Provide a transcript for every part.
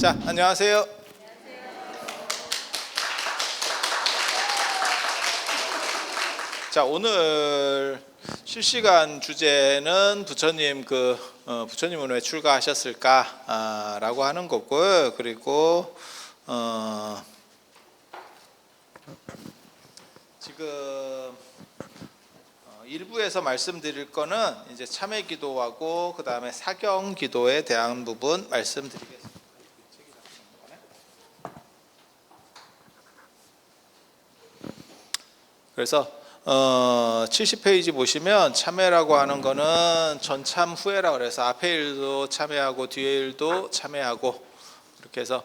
자, 안녕하세요. 자, 오늘 실시간 주제는 부처님 부처님은 왜 출가하셨을까 라고 하는 거고요. 그리고 지금 일부에서 말씀드릴 거는 이제 참회 기도하고 그 다음에 사경 기도에 대한 부분 말씀드리겠습니다. 그래서 70페이지 보시면 참회라고 하는 거는 전참 후회라고 그래서 앞에 일도 참회하고 뒤에 일도 참회하고 이렇게 해서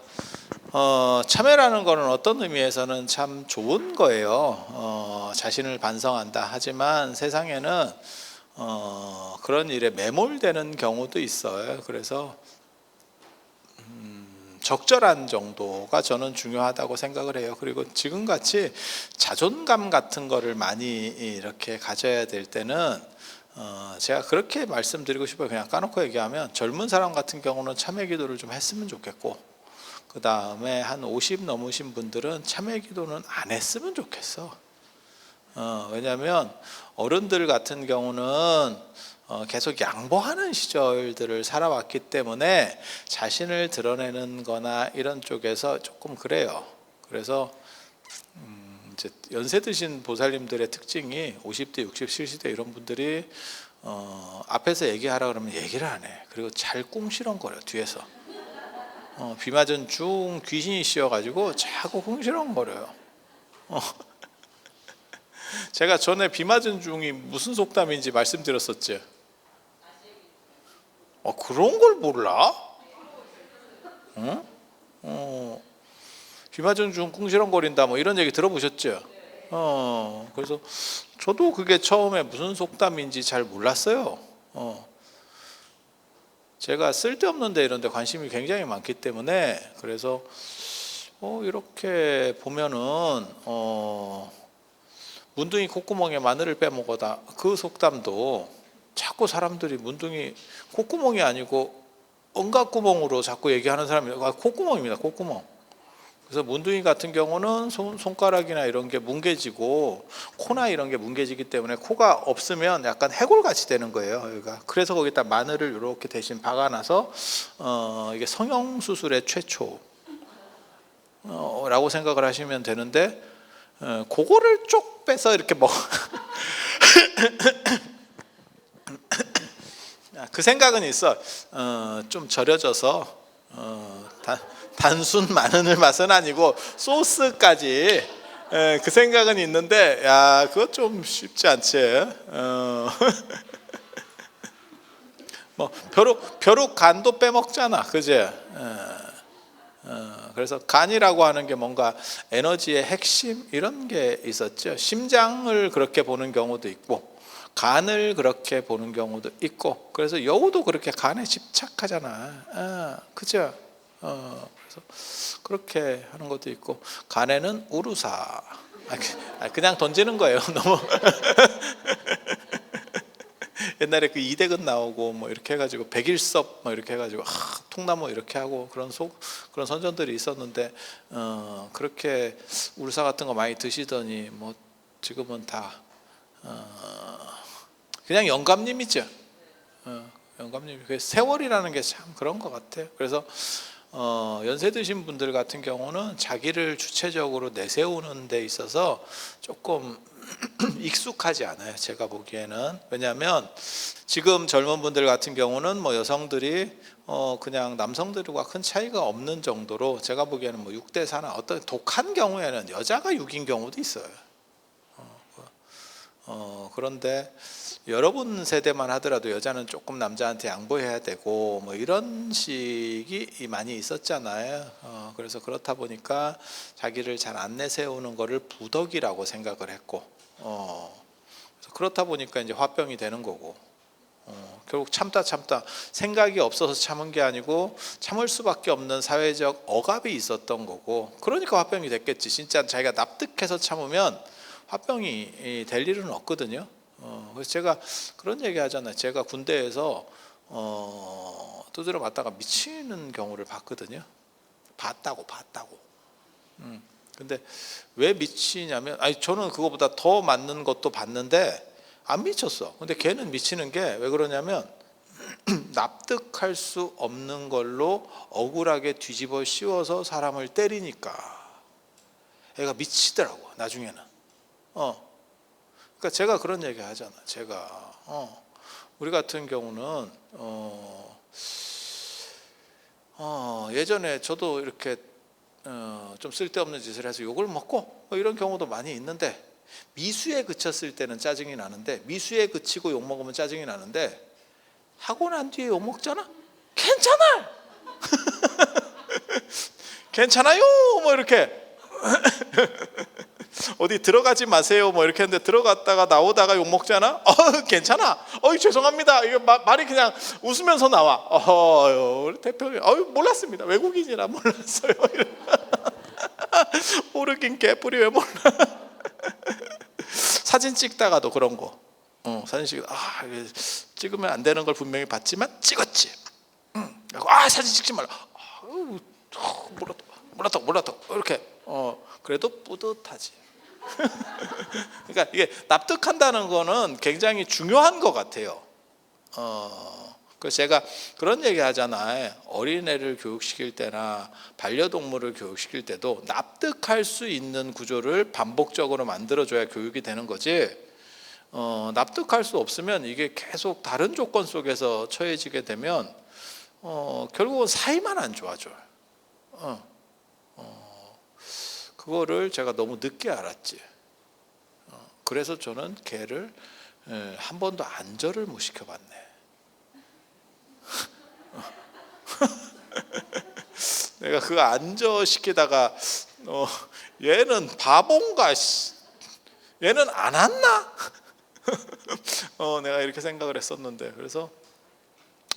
참회라는 거는 어떤 의미에서는 참 좋은 거예요. 자신을 반성한다. 하지만 세상에는 그런 일에 매몰되는 경우도 있어요. 그래서 적절한 정도가 저는 중요하다고 생각을 해요. 그리고 지금같이 자존감 같은 거를 많이 이렇게 가져야 될 때는 제가 그렇게 말씀드리고 싶어요. 그냥 까놓고 얘기하면 젊은 사람 같은 경우는 참회 기도를 좀 했으면 좋겠고, 그 다음에 한 50 넘으신 분들은 참회 기도는 안 했으면 좋겠어. 왜냐하면 어른들 같은 경우는 계속 양보하는 시절들을 살아왔기 때문에 자신을 드러내는 거나 이런 쪽에서 조금 그래요. 그래서 이제 연세 드신 보살님들의 특징이 50대, 60, 70대 이런 분들이 앞에서 얘기하라 그러면 얘기를 안 해. 그리고 잘 꿍시렁거려 뒤에서. 비 맞은 중 귀신이 씌어가지고 자꾸 꿍시렁거려요. 제가 전에 비 맞은 중이 무슨 속담인지 말씀드렸었죠. 그런 걸 몰라? 응? 비 맞은 중 꿍시렁거린다 뭐 이런 얘기 들어보셨죠? 그래서 저도 그게 처음에 무슨 속담인지 잘 몰랐어요. 제가 쓸데없는 데 이런 데 관심이 굉장히 많기 때문에 그래서 이렇게 보면은 문둥이 콧구멍에 마늘을 빼먹어다 그 속담도 자꾸 사람들이 문둥이 콧구멍이 아니고 언갓구멍으로 자꾸 얘기하는 사람이 콧구멍입니다. 콧구멍. 그래서 문둥이 같은 경우는 손가락이나 이런 게 뭉개지고 코나 이런 게 뭉개지기 때문에 코가 없으면 약간 해골같이 되는 거예요. 여기가. 그래서 거기다 마늘을 이렇게 대신 박아놔서 이게 성형수술의 최초 라고 생각을 하시면 되는데 그거를 쪽 빼서 이렇게 그 생각은 있어. 좀 절여져서 단순 마늘 맛은 아니고 소스까지 그 생각은 있는데 야 그거 좀 쉽지 않지. 뭐 벼룩 간도 빼먹잖아, 그제? 그래서 간이라고 하는 게 뭔가 에너지의 핵심 이런 게 있었죠. 심장을 그렇게 보는 경우도 있고 간을 그렇게 보는 경우도 있고 그래서 여우도 그렇게 간에 집착하잖아. 그죠? 그래서 그렇게 하는 것도 있고 간에는 우루사 그냥 던지는 거예요. 너무 옛날에 그 이대근 나오고 뭐 이렇게 해가지고 백일섭 뭐 이렇게 해가지고 통나무 이렇게 하고 그런 선전들이 있었는데 그렇게 우루사 같은 거 많이 드시더니 뭐 지금은 다 그냥 영감님이죠. 영감님. 세월이라는 게 참 그런 것 같아요. 그래서 연세 드신 분들 같은 경우는 자기를 주체적으로 내세우는 데 있어서 조금 익숙하지 않아요. 제가 보기에는. 왜냐하면 지금 젊은 분들 같은 경우는 뭐 여성들이 그냥 남성들과 큰 차이가 없는 정도로 제가 보기에는 뭐 6대 4나 어떤 독한 경우에는 여자가 6인 경우도 있어요. 그런데 여러분 세대만 하더라도 여자는 조금 남자한테 양보해야 되고 뭐 이런 식이 많이 있었잖아요. 그래서 그렇다 보니까 자기를 잘 안 내세우는 거를 부덕이라고 생각을 했고 그래서 그렇다 보니까 이제 화병이 되는 거고 결국 참다 생각이 없어서 참은 게 아니고 참을 수밖에 없는 사회적 억압이 있었던 거고 그러니까 화병이 됐겠지. 진짜 자기가 납득해서 참으면 화병이 될 일은 없거든요. 그래서 제가 그런 얘기 하잖아요. 제가 군대에서 두드려 맞다가 미치는 경우를 봤거든요. 봤다고. 근데 왜 미치냐면, 아니 저는 그거보다 더 맞는 것도 봤는데 안 미쳤어. 근데 걔는 미치는 게 왜 그러냐면 납득할 수 없는 걸로 억울하게 뒤집어 씌워서 사람을 때리니까 애가 미치더라고 나중에는. 그러니까 제가 그런 얘기 하잖아. 제가 우리 같은 경우는 예전에 저도 이렇게 좀 쓸데없는 짓을 해서 욕을 먹고 이런 경우도 많이 있는데, 미수에 그쳤을 때는 짜증이 나는데, 미수에 그치고 욕 먹으면 짜증이 나는데, 하고 난 뒤에 욕 먹잖아? 괜찮아! 괜찮아요! 뭐 이렇게 어디 들어가지 마세요 뭐 이렇게 했는데, 들어갔다가 나오다가 욕 먹잖아? 괜찮아. 죄송합니다. 이거 말이 그냥 웃으면서 나와. 우리 대표님 몰랐습니다. 외국인이라 몰랐어요. 모르긴 개뿔이 왜 몰라. 사진 찍다가도 그런 거. 사진 찍으면 안 되는 걸 분명히 봤지만 찍었지. 사진 찍지 말라. 몰랐다. 이렇게. 그래도 뿌듯하지. 그러니까 이게 납득한다는 거는 굉장히 중요한 것 같아요. 그래서 제가 그런 얘기 하잖아요. 어린애를 교육시킬 때나 반려동물을 교육시킬 때도 납득할 수 있는 구조를 반복적으로 만들어줘야 교육이 되는 거지. 납득할 수 없으면 이게 계속 다른 조건 속에서 처해지게 되면 결국은 사이만 안 좋아져요. 그거를 제가 너무 늦게 알았지. 그래서 저는 걔를 한 번도 안절을 못 시켜봤네. 내가 그거 안절 시키다가 얘는 바본가, 얘는 안 왔나? 내가 이렇게 생각을 했었는데, 그래서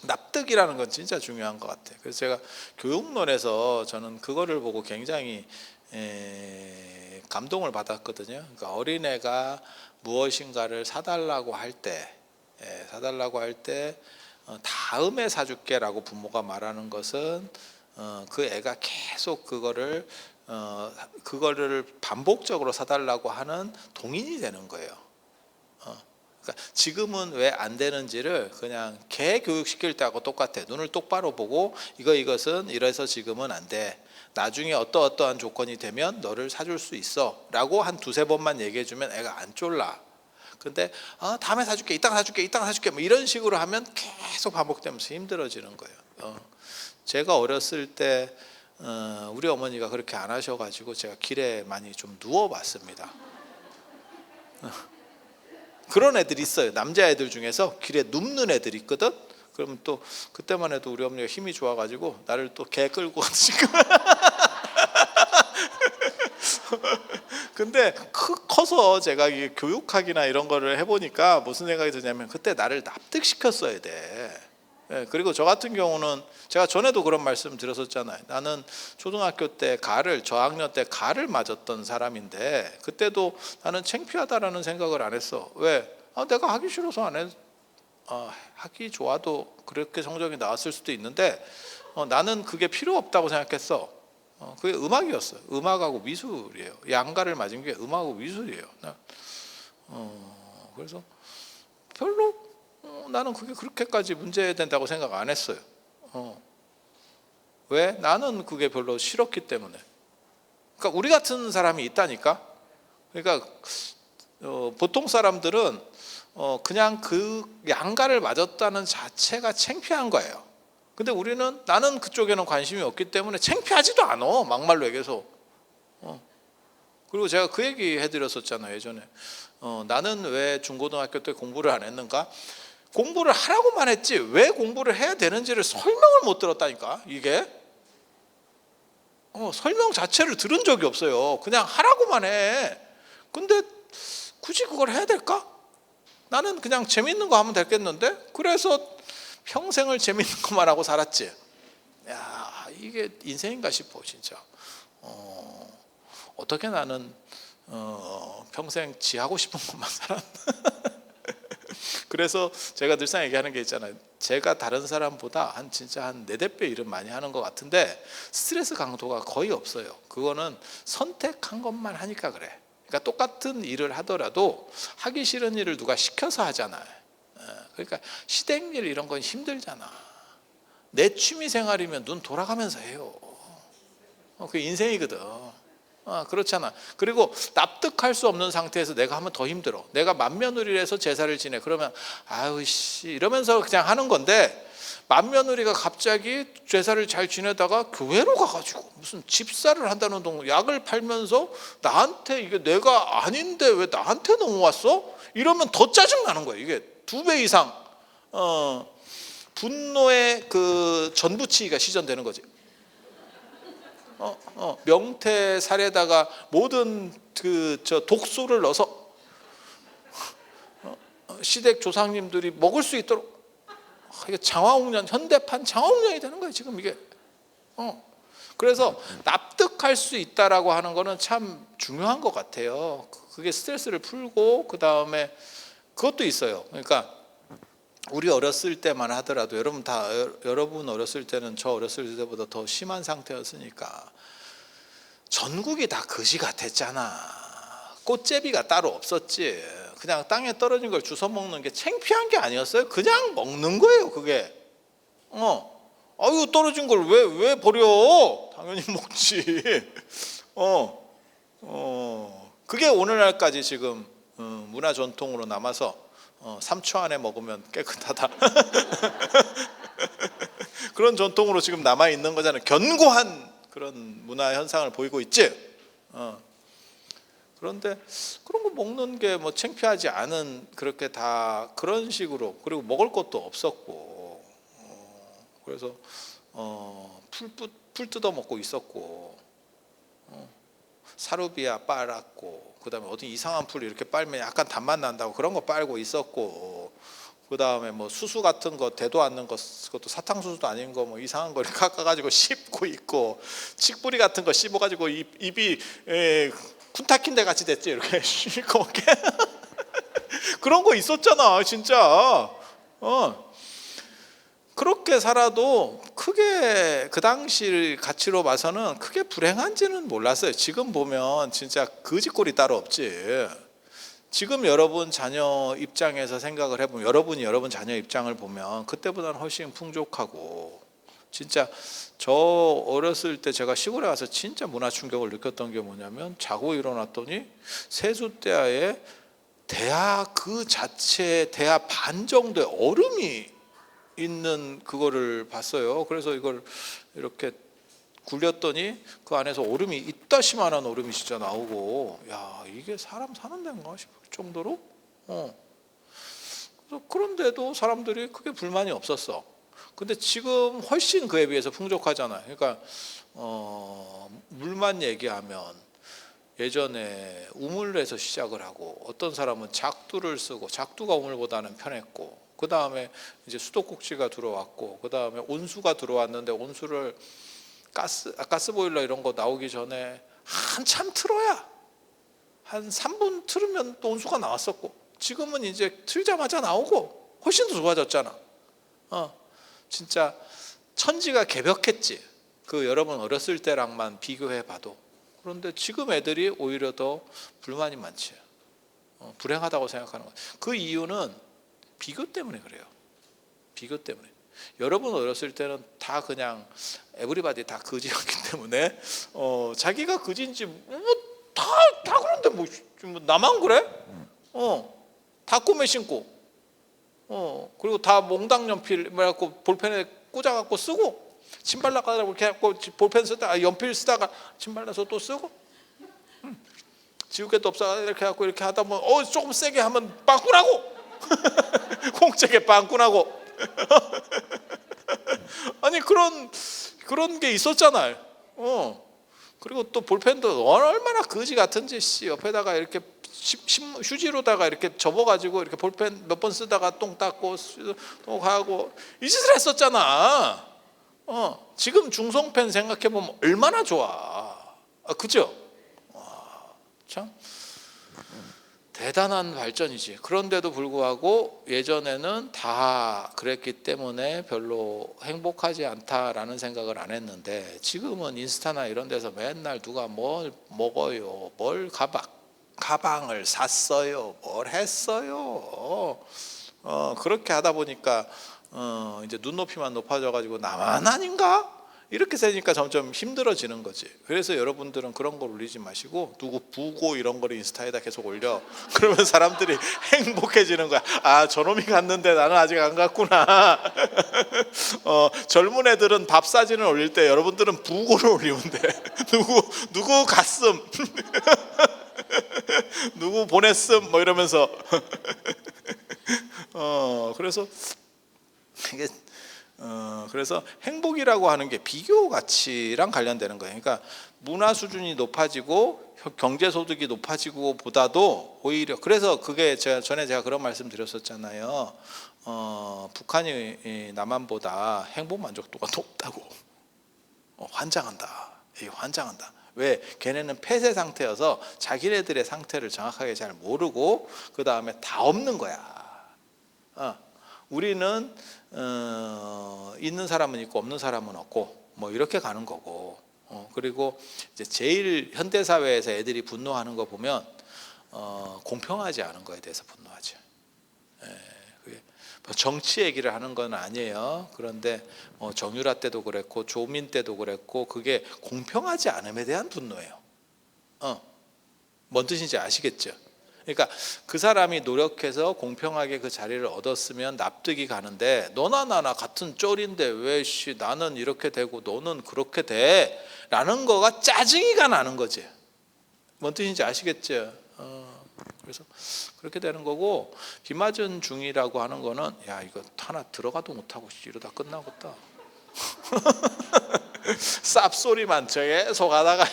납득이라는 건 진짜 중요한 것 같아요. 그래서 제가 교육론에서 저는 그거를 보고 굉장히 감동을 받았거든요. 그러니까 어린애가 무엇인가를 사달라고 할 때, 다음에 사줄게라고 부모가 말하는 것은 그 애가 계속 그거를 반복적으로 사달라고 하는 동인이 되는 거예요. 그러니까 지금은 왜 안 되는지를 그냥 개 교육시킬 때하고 똑같아. 눈을 똑바로 보고 이것은 이래서 지금은 안 돼. 나중에 어떠한 조건이 되면 너를 사줄 수 있어 라고 한 두세 번만 얘기해 주면 애가 안 쫄라. 근데 다음에 사줄게, 이따가 사줄게 뭐 이런 식으로 하면 계속 반복되면서 힘들어지는 거예요. 제가 어렸을 때 우리 어머니가 그렇게 안 하셔가지고 제가 길에 많이 좀 누워봤습니다. 그런 애들이 있어요. 남자애들 중에서 길에 눕는 애들이 있거든. 그러면 또 그때만 해도 우리 어머니가 힘이 좋아가지고 나를 또 개 끌고 지금. 근데 커서 제가 이게 교육학이나 이런 거를 해보니까 무슨 생각이 드냐면, 그때 나를 납득시켰어야 돼. 그리고 저 같은 경우는 제가 전에도 그런 말씀 드렸었잖아요. 나는 초등학교 때 저학년 때 가를 맞았던 사람인데, 그때도 나는 창피하다라는 생각을 안 했어. 왜? 내가 하기 싫어서 안 했. 하기 좋아도 그렇게 성적이 나왔을 수도 있는데 나는 그게 필요 없다고 생각했어. 그게 음악이었어요. 음악하고 미술이에요. 양가를 맞은 게 음악하고 미술이에요. 그래서 별로 나는 그게 그렇게까지 문제된다고 생각 안 했어요. 왜? 나는 그게 별로 싫었기 때문에. 그러니까 우리 같은 사람이 있다니까. 그러니까 보통 사람들은 그냥 그 양가를 맞았다는 자체가 창피한 거예요. 근데 나는 그쪽에는 관심이 없기 때문에 창피하지도 않아. 막말로 얘기해서. 그리고 제가 그 얘기 해드렸었잖아요, 예전에. 나는 왜 중고등학교 때 공부를 안 했는가? 공부를 하라고만 했지 왜 공부를 해야 되는지를 설명을 못 들었다니까. 이게 설명 자체를 들은 적이 없어요. 그냥 하라고만 해. 근데 굳이 그걸 해야 될까? 나는 그냥 재밌는 거 하면 됐겠는데? 그래서 평생을 재밌는 것만 하고 살았지. 야, 이게 인생인가 싶어 진짜. 어떻게 나는 평생 지 하고 싶은 것만 살았나. 그래서 제가 늘상 얘기하는 게 있잖아요. 제가 다른 사람보다 진짜 한 4-5배 일은 많이 하는 것 같은데 스트레스 강도가 거의 없어요. 그거는 선택한 것만 하니까 그래. 그러니까 똑같은 일을 하더라도 하기 싫은 일을 누가 시켜서 하잖아요. 그러니까 시댁 일 이런 건 힘들잖아. 내 취미 생활이면 눈 돌아가면서 해요. 그 인생이거든. 그렇잖아. 그리고 납득할 수 없는 상태에서 내가 하면 더 힘들어. 내가 맏며느리를 해서 제사를 지내. 그러면 아유 씨 이러면서 그냥 하는 건데, 맏며느리가 갑자기 제사를 잘 지내다가 교회로 가가지고 무슨 집사를 한다는 동 약을 팔면서 나한테 이게 내가 아닌데 왜 나한테 넘어왔어? 이러면 더 짜증 나는 거예요. 이게 2배 이상 분노의 그 전부치기가 시전되는 거지. 명태살에다가 모든 저 독소를 넣어서 시댁 조상님들이 먹을 수 있도록, 이게 장화홍련, 현대판 장화홍련이 되는 거예요 지금 이게. 그래서 납득할 수 있다라고 하는 거는 참 중요한 것 같아요. 그게 스트레스를 풀고, 그 다음에 그것도 있어요. 그러니까 우리 어렸을 때만 하더라도 여러분 어렸을 때는 저 어렸을 때보다 더 심한 상태였으니까 전국이 다 거지 같았잖아. 꽃제비가 따로 없었지. 그냥 땅에 떨어진 걸 주워 먹는 게 창피한 게 아니었어요. 그냥 먹는 거예요 그게. 아유 떨어진 걸 왜 버려? 당연히 먹지. 그게 오늘날까지 지금 문화 전통으로 남아서 3초 안에 먹으면 깨끗하다. 그런 전통으로 지금 남아 있는 거잖아요. 견고한 그런 문화 현상을 보이고 있지. 그런데 그런 거 먹는 게 뭐 창피하지 않은, 그렇게 다 그런 식으로. 그리고 먹을 것도 없었고, 그래서 풀 뜯어 먹고 있었고, 사루비아 빨았고, 그다음에 어디 이상한 풀 이렇게 빨면 약간 단맛 난다고 그런 거 빨고 있었고, 그다음에 뭐 수수 같은 거 대도 않는 거, 그것도 사탕수수도 아닌 거 뭐 이상한 거 이렇게 깎아가지고 씹고 있고, 칡뿌리 같은 거 씹어가지고 입이 쿤타킨데 같이 됐지 이렇게 씹고 먹게. 그런 거 있었잖아 진짜. 그렇게 살아도 크게 그 당시 가치로 봐서는 크게 불행한지는 몰랐어요. 지금 보면 진짜 거지꼴이 따로 없지. 지금 여러분 자녀 입장에서 생각을 해보면, 여러분이 여러분 자녀 입장을 보면 그때보다는 훨씬 풍족하고, 진짜 저 어렸을 때 제가 시골에 가서 진짜 문화 충격을 느꼈던 게 뭐냐면, 자고 일어났더니 세숫대야에 대야 그 자체 대야 반 정도의 얼음이 있는 그거를 봤어요. 그래서 이걸 이렇게 굴렸더니 그 안에서 얼음이 이따시만한 얼음이 진짜 나오고, 야 이게 사람 사는 데인가 싶을 정도로. 그래서 그런데도 사람들이 크게 불만이 없었어. 근데 지금 훨씬 그에 비해서 풍족하잖아요. 그러니까 물만 얘기하면 예전에 우물에서 시작을 하고, 어떤 사람은 작두를 쓰고, 작두가 우물보다는 편했고, 그 다음에 이제 수도꼭지가 들어왔고, 그 다음에 온수가 들어왔는데, 온수를 가스보일러 이런 거 나오기 전에 한참 틀어야 한 3분 틀으면 또 온수가 나왔었고, 지금은 이제 틀자마자 나오고 훨씬 더 좋아졌잖아. 진짜 천지가 개벽했지. 그 여러분 어렸을 때랑만 비교해 봐도. 그런데 지금 애들이 오히려 더 불만이 많지. 불행하다고 생각하는 거예요. 그 이유는 비교 때문에 그래요. 비교 때문에. 여러분 어렸을 때는 다 그냥 에브리바디 다 거지였기 때문에 자기가 거지인지 다 그런데 뭐 나만 그래? 다 꿈에 신고, 그리고 다 몽당 연필 뭐라고 볼펜에 꽂아갖고 쓰고, 침 발라가지고 이렇게 해갖고 볼펜 쓰다가 연필 쓰다가 침 발라서 또 쓰고, 지울 게도 없어 이렇게 해갖고 이렇게 하다 보면 조금 세게 하면 빵꾸나고. 콩짝에 빵꾸나고. 아니 그런 게 있었잖아요. 그리고 또 볼펜도 얼마나 거지 같은지 옆에다가 이렇게 휴지로다가 이렇게 접어가지고 이렇게 볼펜 몇 번 쓰다가 똥 닦고 또 가고 이 짓을 했었잖아. 지금 중성펜 생각해 보면 얼마나 좋아. 그죠? 참 대단한 발전이지. 그런데도 불구하고 예전에는 다 그랬기 때문에 별로 행복하지 않다라는 생각을 안 했는데, 지금은 인스타나 이런 데서 맨날 누가 뭘 먹어요, 뭘 가방을 샀어요, 뭘 했어요. 그렇게 하다 보니까 이제 눈높이만 높아져 가지고 나만 아닌가? 이렇게 되니까 점점 힘들어지는 거지. 그래서 여러분들은 그런 걸 올리지 마시고 누구 부고 이런 거를 인스타에다 계속 올려. 그러면 사람들이 행복해지는 거야. 아, 저놈이 갔는데 나는 아직 안 갔구나. 젊은 애들은 밥 사진을 올릴 때 여러분들은 부고를 올리면 돼. 누구 갔음, 누구 보냈음 뭐 이러면서. 그래서 이게 그래서 행복이라고 하는 게 비교 가치랑 관련되는 거예요. 그러니까 문화 수준이 높아지고 경제 소득이 높아지고 보다도 오히려, 그래서 그게 제가 그런 말씀 드렸었잖아요. 북한이 남한보다 행복 만족도가 높다고. 환장한다. 환장한다. 왜? 걔네는 폐쇄 상태여서 자기네들의 상태를 정확하게 잘 모르고 그 다음에 다 없는 거야. 우리는 있는 사람은 있고 없는 사람은 없고 뭐 이렇게 가는 거고. 그리고 이제 제일 현대 사회에서 애들이 분노하는 거 보면 공평하지 않은 거에 대해서 분노하죠. 그게 뭐 정치 얘기를 하는 건 아니에요. 그런데 정유라 때도 그랬고 조민 때도 그랬고 그게 공평하지 않음에 대한 분노예요. 뭔 뜻인지 아시겠죠? 그러니까 그 사람이 노력해서 공평하게 그 자리를 얻었으면 납득이 가는데, 너나 나나 같은 쫄인데 왜 나는 이렇게 되고 너는 그렇게 돼? 라는 거가 짜증이가 나는 거지. 뭔 뜻인지 아시겠죠? 그래서 그렇게 되는 거고, 비 맞은 중이라고 하는 거는 야, 이거 하나 들어가도 못하고 이러다 끝나겠다. 쌉소리만 계속 하다가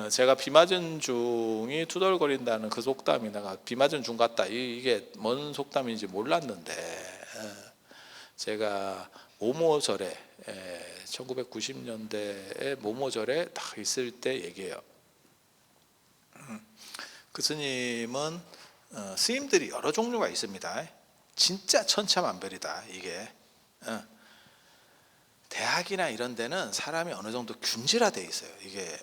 제가 비 맞은 중이 투덜거린다는 그 속담이, 내가 비 맞은 중 같다, 이게 뭔 속담인지 몰랐는데, 제가 모모절에 1990년대에 모모절에 딱 있을 때 얘기해요. 그 스님은 스님들이 여러 종류가 있습니다. 진짜 천차만별이다. 이게 대학이나 이런 데는 사람이 어느 정도 균질화돼 있어요. 이게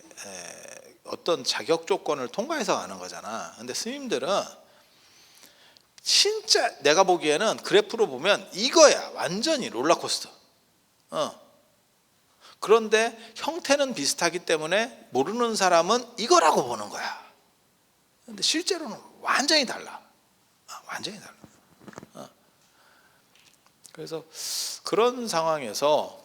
어떤 자격 조건을 통과해서 가는 거잖아. 근데 스님들은 진짜 내가 보기에는 그래프로 보면 이거야. 완전히 롤러코스터. 그런데 형태는 비슷하기 때문에 모르는 사람은 이거라고 보는 거야. 근데 실제로는 완전히 달라. 완전히 달라. 그래서 그런 상황에서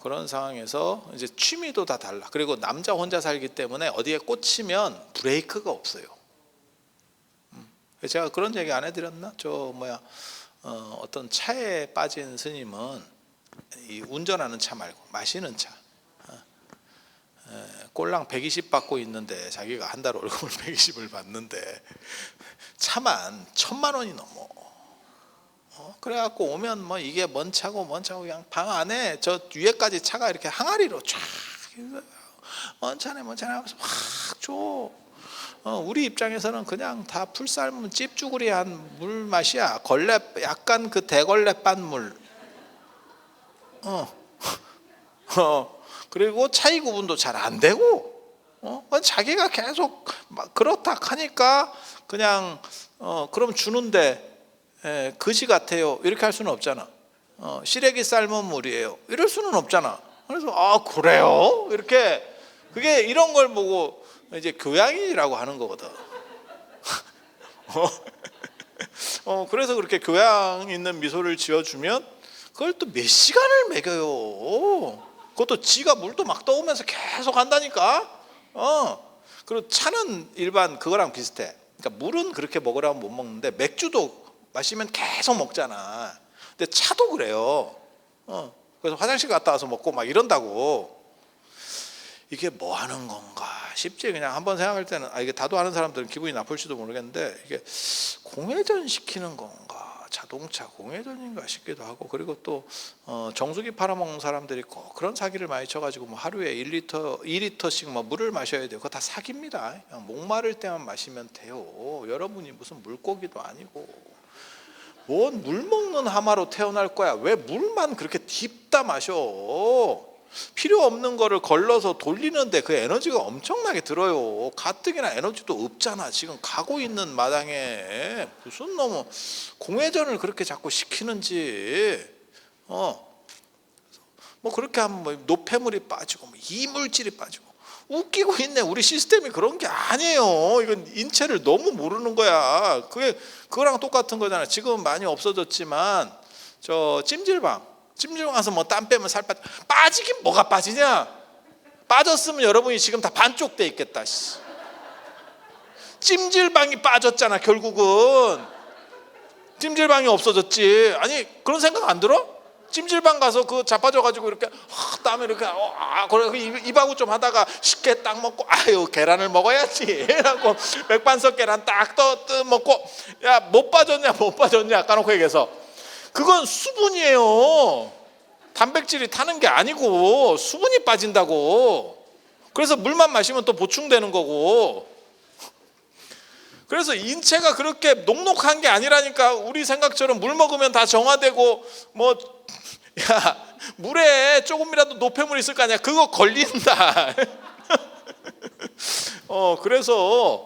이제 취미도 다 달라. 그리고 남자 혼자 살기 때문에 어디에 꽂히면 브레이크가 없어요. 제가 그런 얘기 안 해드렸나? 어떤 차에 빠진 스님은 이 운전하는 차 말고 마시는 차, 꼴랑 120 받고 있는데 자기가 한 달 월급을 120을 받는데 차만 1,000만 원이 넘어. 그래갖고 오면 뭐 이게 뭔 차고 그냥 방 안에 저 위에까지 차가 이렇게 항아리로 쫙 뭔 차네 하면서 확 줘. 우리 입장에서는 그냥 다 풀 삶은 찝쭈구리한 물 맛이야. 걸레, 약간 그 대걸레 빤물. 그리고 차이 구분도 잘 안 되고, 자기가 계속 막 그렇다 하니까 그냥 그럼 주는데 거지 같아요. 이렇게 할 수는 없잖아. 시래기 삶은 물이에요. 이럴 수는 없잖아. 그래서 그래요? 이렇게, 그게 이런 걸 보고 이제 교양이라고 하는 거거든. 그래서 그렇게 교양 있는 미소를 지어주면 그걸 또 몇 시간을 먹여요. 그것도 지가 물도 막 떠오면서 계속 한다니까. 그리고 차는 일반 그거랑 비슷해. 그러니까 물은 그렇게 먹으라면 못 먹는데 맥주도 마시면 계속 먹잖아. 근데 차도 그래요. 그래서 화장실 갔다 와서 먹고 막 이런다고. 이게 뭐 하는 건가 싶지. 그냥 한번 생각할 때는 이게 다도하는 사람들은 기분이 나쁠지도 모르겠는데, 이게 공회전 시키는 건가, 자동차 공회전인가 싶기도 하고, 그리고 또 정수기 팔아먹는 사람들이 꼭 그런 사기를 많이 쳐가지고 뭐 하루에 2리터씩 뭐 물을 마셔야 돼요. 그거 다 사기입니다. 그냥 목마를 때만 마시면 돼요. 여러분이 무슨 물고기도 아니고 뭔 물 먹는 하마로 태어날 거야. 왜 물만 그렇게 딥다 마셔? 필요 없는 거를 걸러서 돌리는데 그 에너지가 엄청나게 들어요. 가뜩이나 에너지도 없잖아. 지금 가고 있는 마당에 무슨 너무 공회전을 그렇게 자꾸 시키는지. 뭐 그렇게 하면 뭐 노폐물이 빠지고 뭐 이물질이 빠지고 웃기고 있네. 우리 시스템이 그런 게 아니에요. 이건 인체를 너무 모르는 거야. 그거랑 똑같은 거잖아. 지금 많이 없어졌지만 저 찜질방 가서 뭐 땀 빼면 살 빠지긴 뭐가 빠지냐? 빠졌으면 여러분이 지금 다 반쪽 돼 있겠다. 찜질방이 빠졌잖아. 결국은 찜질방이 없어졌지. 아니 그런 생각 안 들어? 찜질방 가서 그 자빠져가지고 이렇게 땀에 이렇게 그래 입하고 좀 하다가 식혜 딱 먹고 아유 계란을 먹어야지 라고 맥반석 계란 딱 떠 먹고 야 못 빠졌냐 까놓고 얘기해서 그건 수분이에요. 단백질이 타는 게 아니고 수분이 빠진다고. 그래서 물만 마시면 또 보충되는 거고. 그래서 인체가 그렇게 녹록한 게 아니라니까. 우리 생각처럼 물 먹으면 다 정화되고 뭐 야 물에 조금이라도 노폐물 있을 거 아니야. 그거 걸린다. 그래서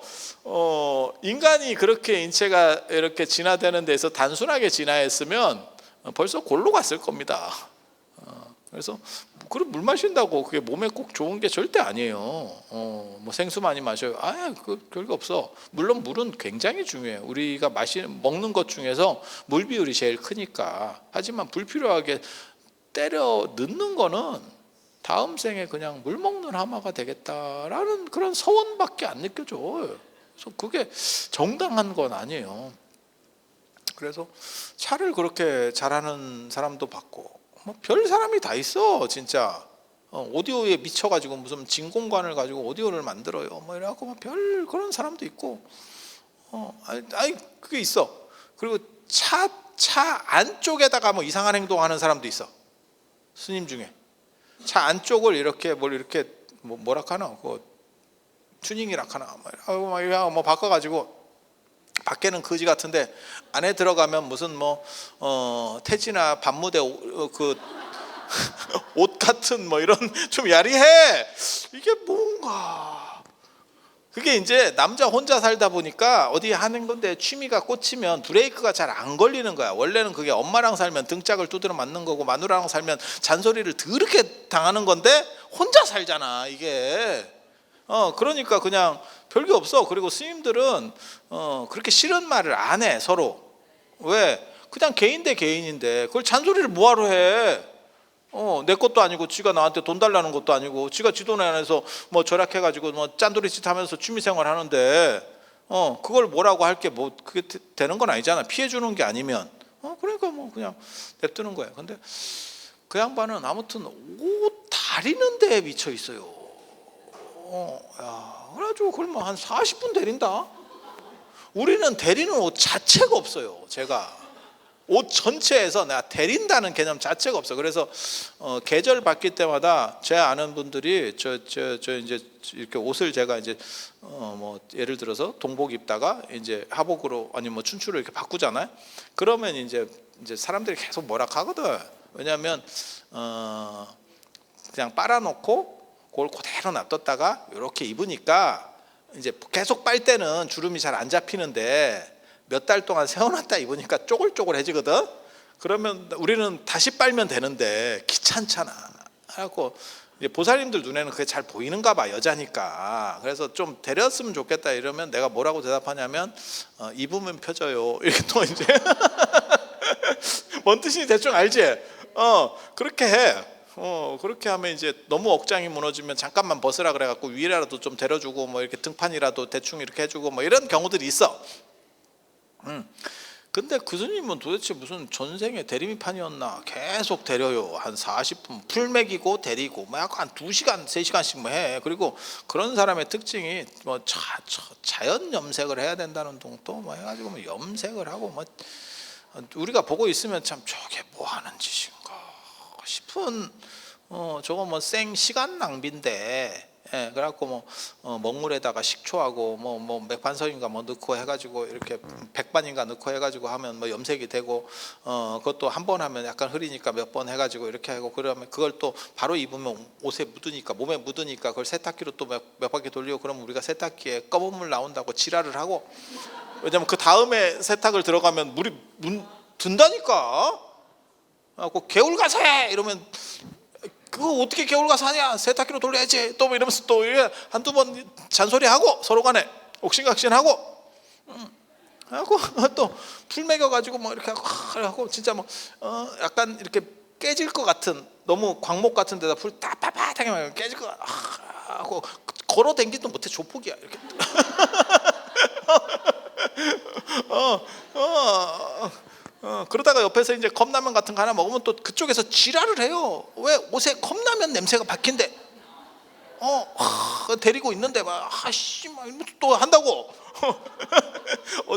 인간이 그렇게 인체가 이렇게 진화되는 데서 단순하게 진화했으면 벌써 골로 갔을 겁니다. 그래서 그럼 물 마신다고 그게 몸에 꼭 좋은 게 절대 아니에요. 뭐 생수 많이 마셔요. 그 별거 없어. 물론 물은 굉장히 중요해요. 우리가 먹는 것 중에서 물 비율이 제일 크니까. 하지만 불필요하게 때려 넣는 거는 다음 생에 그냥 물 먹는 하마가 되겠다라는 그런 서원밖에 안 느껴져요. 그래서 그게 정당한 건 아니에요. 그래서 차를 그렇게 잘하는 사람도 봤고 뭐 별 사람이 다 있어 진짜. 오디오에 미쳐가지고 무슨 진공관을 가지고 오디오를 만들어요. 뭐 이래갖고 뭐 별 그런 사람도 있고. 그게 있어. 그리고 차 안쪽에다가 뭐 이상한 행동하는 사람도 있어. 스님 중에 차 안쪽을 이렇게 뭐라 하나 그 튜닝이라 하나 뭐 바꿔가지고 밖에는 거지 같은데 안에 들어가면 무슨 뭐 태지나 밤무대 그 옷 같은 뭐 이런 좀 야리해. 이게 뭔가 그게 이제 남자 혼자 살다 보니까 어디 하는 건데 취미가 꽂히면 브레이크가 잘 안 걸리는 거야. 원래는 그게 엄마랑 살면 등짝을 두드려 맞는 거고 마누라랑 살면 잔소리를 더럽게 당하는 건데 혼자 살잖아 이게. 그러니까 그냥 별게 없어. 그리고 스님들은 그렇게 싫은 말을 안 해 서로. 왜? 그냥 개인 대 개인인데 그걸 잔소리를 뭐하러 해? 내 것도 아니고 지가 나한테 돈 달라는 것도 아니고 지가 지 돈 안에서 뭐 절약해가지고 뭐 짠돌이짓 하면서 취미생활 하는데 그걸 뭐라고 할 게 뭐 그게 되는 건 아니잖아. 피해 주는 게 아니면. 그러니까 뭐 그냥 냅두는 거야. 근데 그 양반은 아무튼 옷 다리는 데에 미쳐 있어요. 그래가지고 그걸 뭐 한 40분 데린다. 우리는 데리는 옷 자체가 없어요. 제가 옷 전체에서 내가 데린다는 개념 자체가 없어. 그래서 계절 바뀔 때마다 제 아는 분들이 저 이제 이렇게 옷을 제가 이제 뭐 예를 들어서 동복 입다가 이제 하복으로 아니면 뭐 춘추를 이렇게 바꾸잖아요. 그러면 이제 사람들이 계속 뭐라 하거든. 왜냐하면 그냥 빨아놓고 그걸 그대로 놔뒀다가 이렇게 입으니까 이제 계속 빨 때는 주름이 잘 안 잡히는데 몇 달 동안 세워놨다 입으니까 쪼글쪼글해지거든. 그러면 우리는 다시 빨면 되는데 귀찮잖아. 그래갖고 이제 보살님들 눈에는 그게 잘 보이는가 봐 여자니까. 그래서 좀 데렸으면 좋겠다 이러면 내가 뭐라고 대답하냐면 입으면 펴져요. 이렇게 또 이제 뭔 뜻인지 대충 알지? 그렇게 해. 그렇게 하면 이제 너무 억장이 무너지면 잠깐만 벗으라 그래갖고 위라도 좀 데려주고 뭐 이렇게 등판이라도 대충 이렇게 해주고 뭐 이런 경우들이 있어. 근데 그 스님은 도대체 무슨 전생에 대리미판이었나 계속 데려요. 한 40분 풀 먹이고 데리고 뭐 약간 한 2시간 3시간씩 뭐 해. 그리고 그런 사람의 특징이 뭐 자연 염색을 해야 된다는 동또 뭐 해가지고 뭐 염색을 하고 뭐 우리가 보고 있으면 참 저게 뭐 하는 짓인가 싶은 저거 뭐 생 시간 낭비인데, 예, 그래갖고 먹물에다가 식초하고 뭐 맥반석인가 뭐 넣고 해가지고 이렇게 백반인가 넣고 해가지고 하면 뭐 염색이 되고, 그것도 한 번 하면 약간 흐리니까 몇 번 해가지고 이렇게 하고, 그러면 그걸 또 바로 입으면 옷에 묻으니까, 몸에 묻으니까 그걸 세탁기로 또 몇 바퀴 돌리고, 그러면 우리가 세탁기에 검은 물 나온다고 지랄을 하고, 왜냐면 그 다음에 세탁을 들어가면 물이 든다니까. 그 개울 가서 해 이러면, 그거 어떻게 개울 가서 하냐, 세탁기로 돌려야지 또 뭐 이러면서 또 한두 번 잔소리하고 서로 간에 옥신각신하고, 하고 또 풀 먹여가지고 뭐 이렇게 하고 진짜 뭐 약간 이렇게 깨질 것 같은, 너무 광목 같은 데다 풀 따빠빠하게 깨질 것 하고, 걸어 댕기도 못해, 조폭이야 이렇게. 그러다가 옆에서 이제 컵라면 같은 거 하나 먹으면 또 그쪽에서 지랄을 해요. 왜 옷에 컵라면 냄새가 박힌대? 데리고 있는데 막 아씨 막 또 한다고.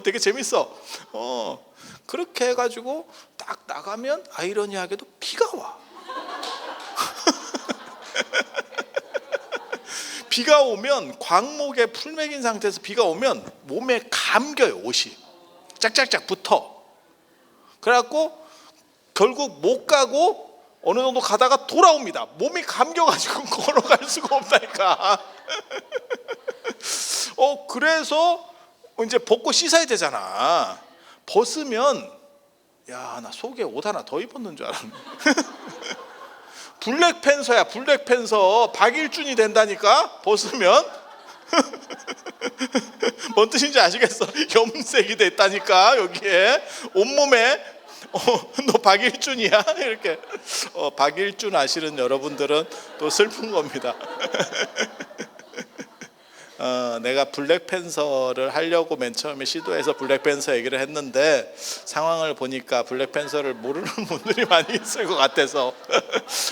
되게 재밌어. 그렇게 해가지고 딱 나가면 아이러니하게도 비가 와. 비가 오면, 광목에 풀 먹인 상태에서 비가 오면 몸에 감겨요. 옷이 짝짝짝 붙어. 그래갖고 결국 못 가고 어느 정도 가다가 돌아옵니다. 몸이 감겨가지고 걸어갈 수가 없다니까. 그래서 이제 벗고 씻어야 되잖아. 벗으면, 야, 나 속에 옷 하나 더 입었는 줄 알았네. 블랙팬서야, 블랙팬서. 박일준이 된다니까, 벗으면. 뭔 뜻인지 아시겠어? 염색이 됐다니까, 여기에 온몸에. 너 박일준이야? 이렇게. 박일준 아시는 여러분들은 또 슬픈 겁니다. 내가 블랙팬서를 하려고 맨 처음에 시도해서 블랙팬서 얘기를 했는데, 상황을 보니까 블랙팬서를 모르는 분들이 많이 있을 것 같아서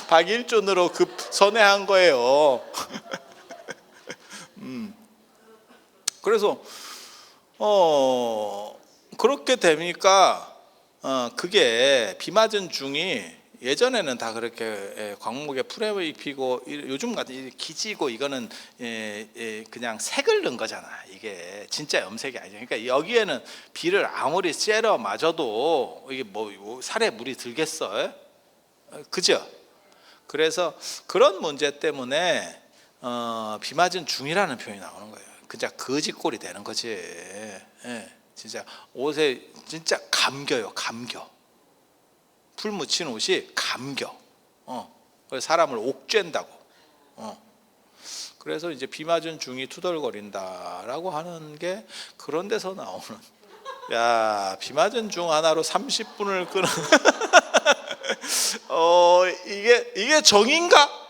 박일준으로 급 선회한 거예요. 그래서 그렇게 되니까 그게 비 맞은 중이, 예전에는 다 그렇게 광목에 풀에 입히고, 요즘 같은 기지고, 이거는 그냥 색을 넣은 거잖아. 이게 진짜 염색이 아니죠. 그러니까 여기에는 비를 아무리 쐬러 맞아도 이게 뭐 살에 물이 들겠어, 그죠? 그래서 그런 문제 때문에 비 맞은 중이라는 표현이 나오는 거예요. 진짜 거지꼴이 되는 거지. 진짜 옷에 진짜 감겨요. 감겨. 풀 묻힌 옷이 감겨. 그래서 사람을 옥죄다고. 그래서 이제 비 맞은 중이 투덜거린다라고 하는 게 그런 데서 나오는. 야, 비 맞은 중 하나로 30분을 끄는. 이게 정인가?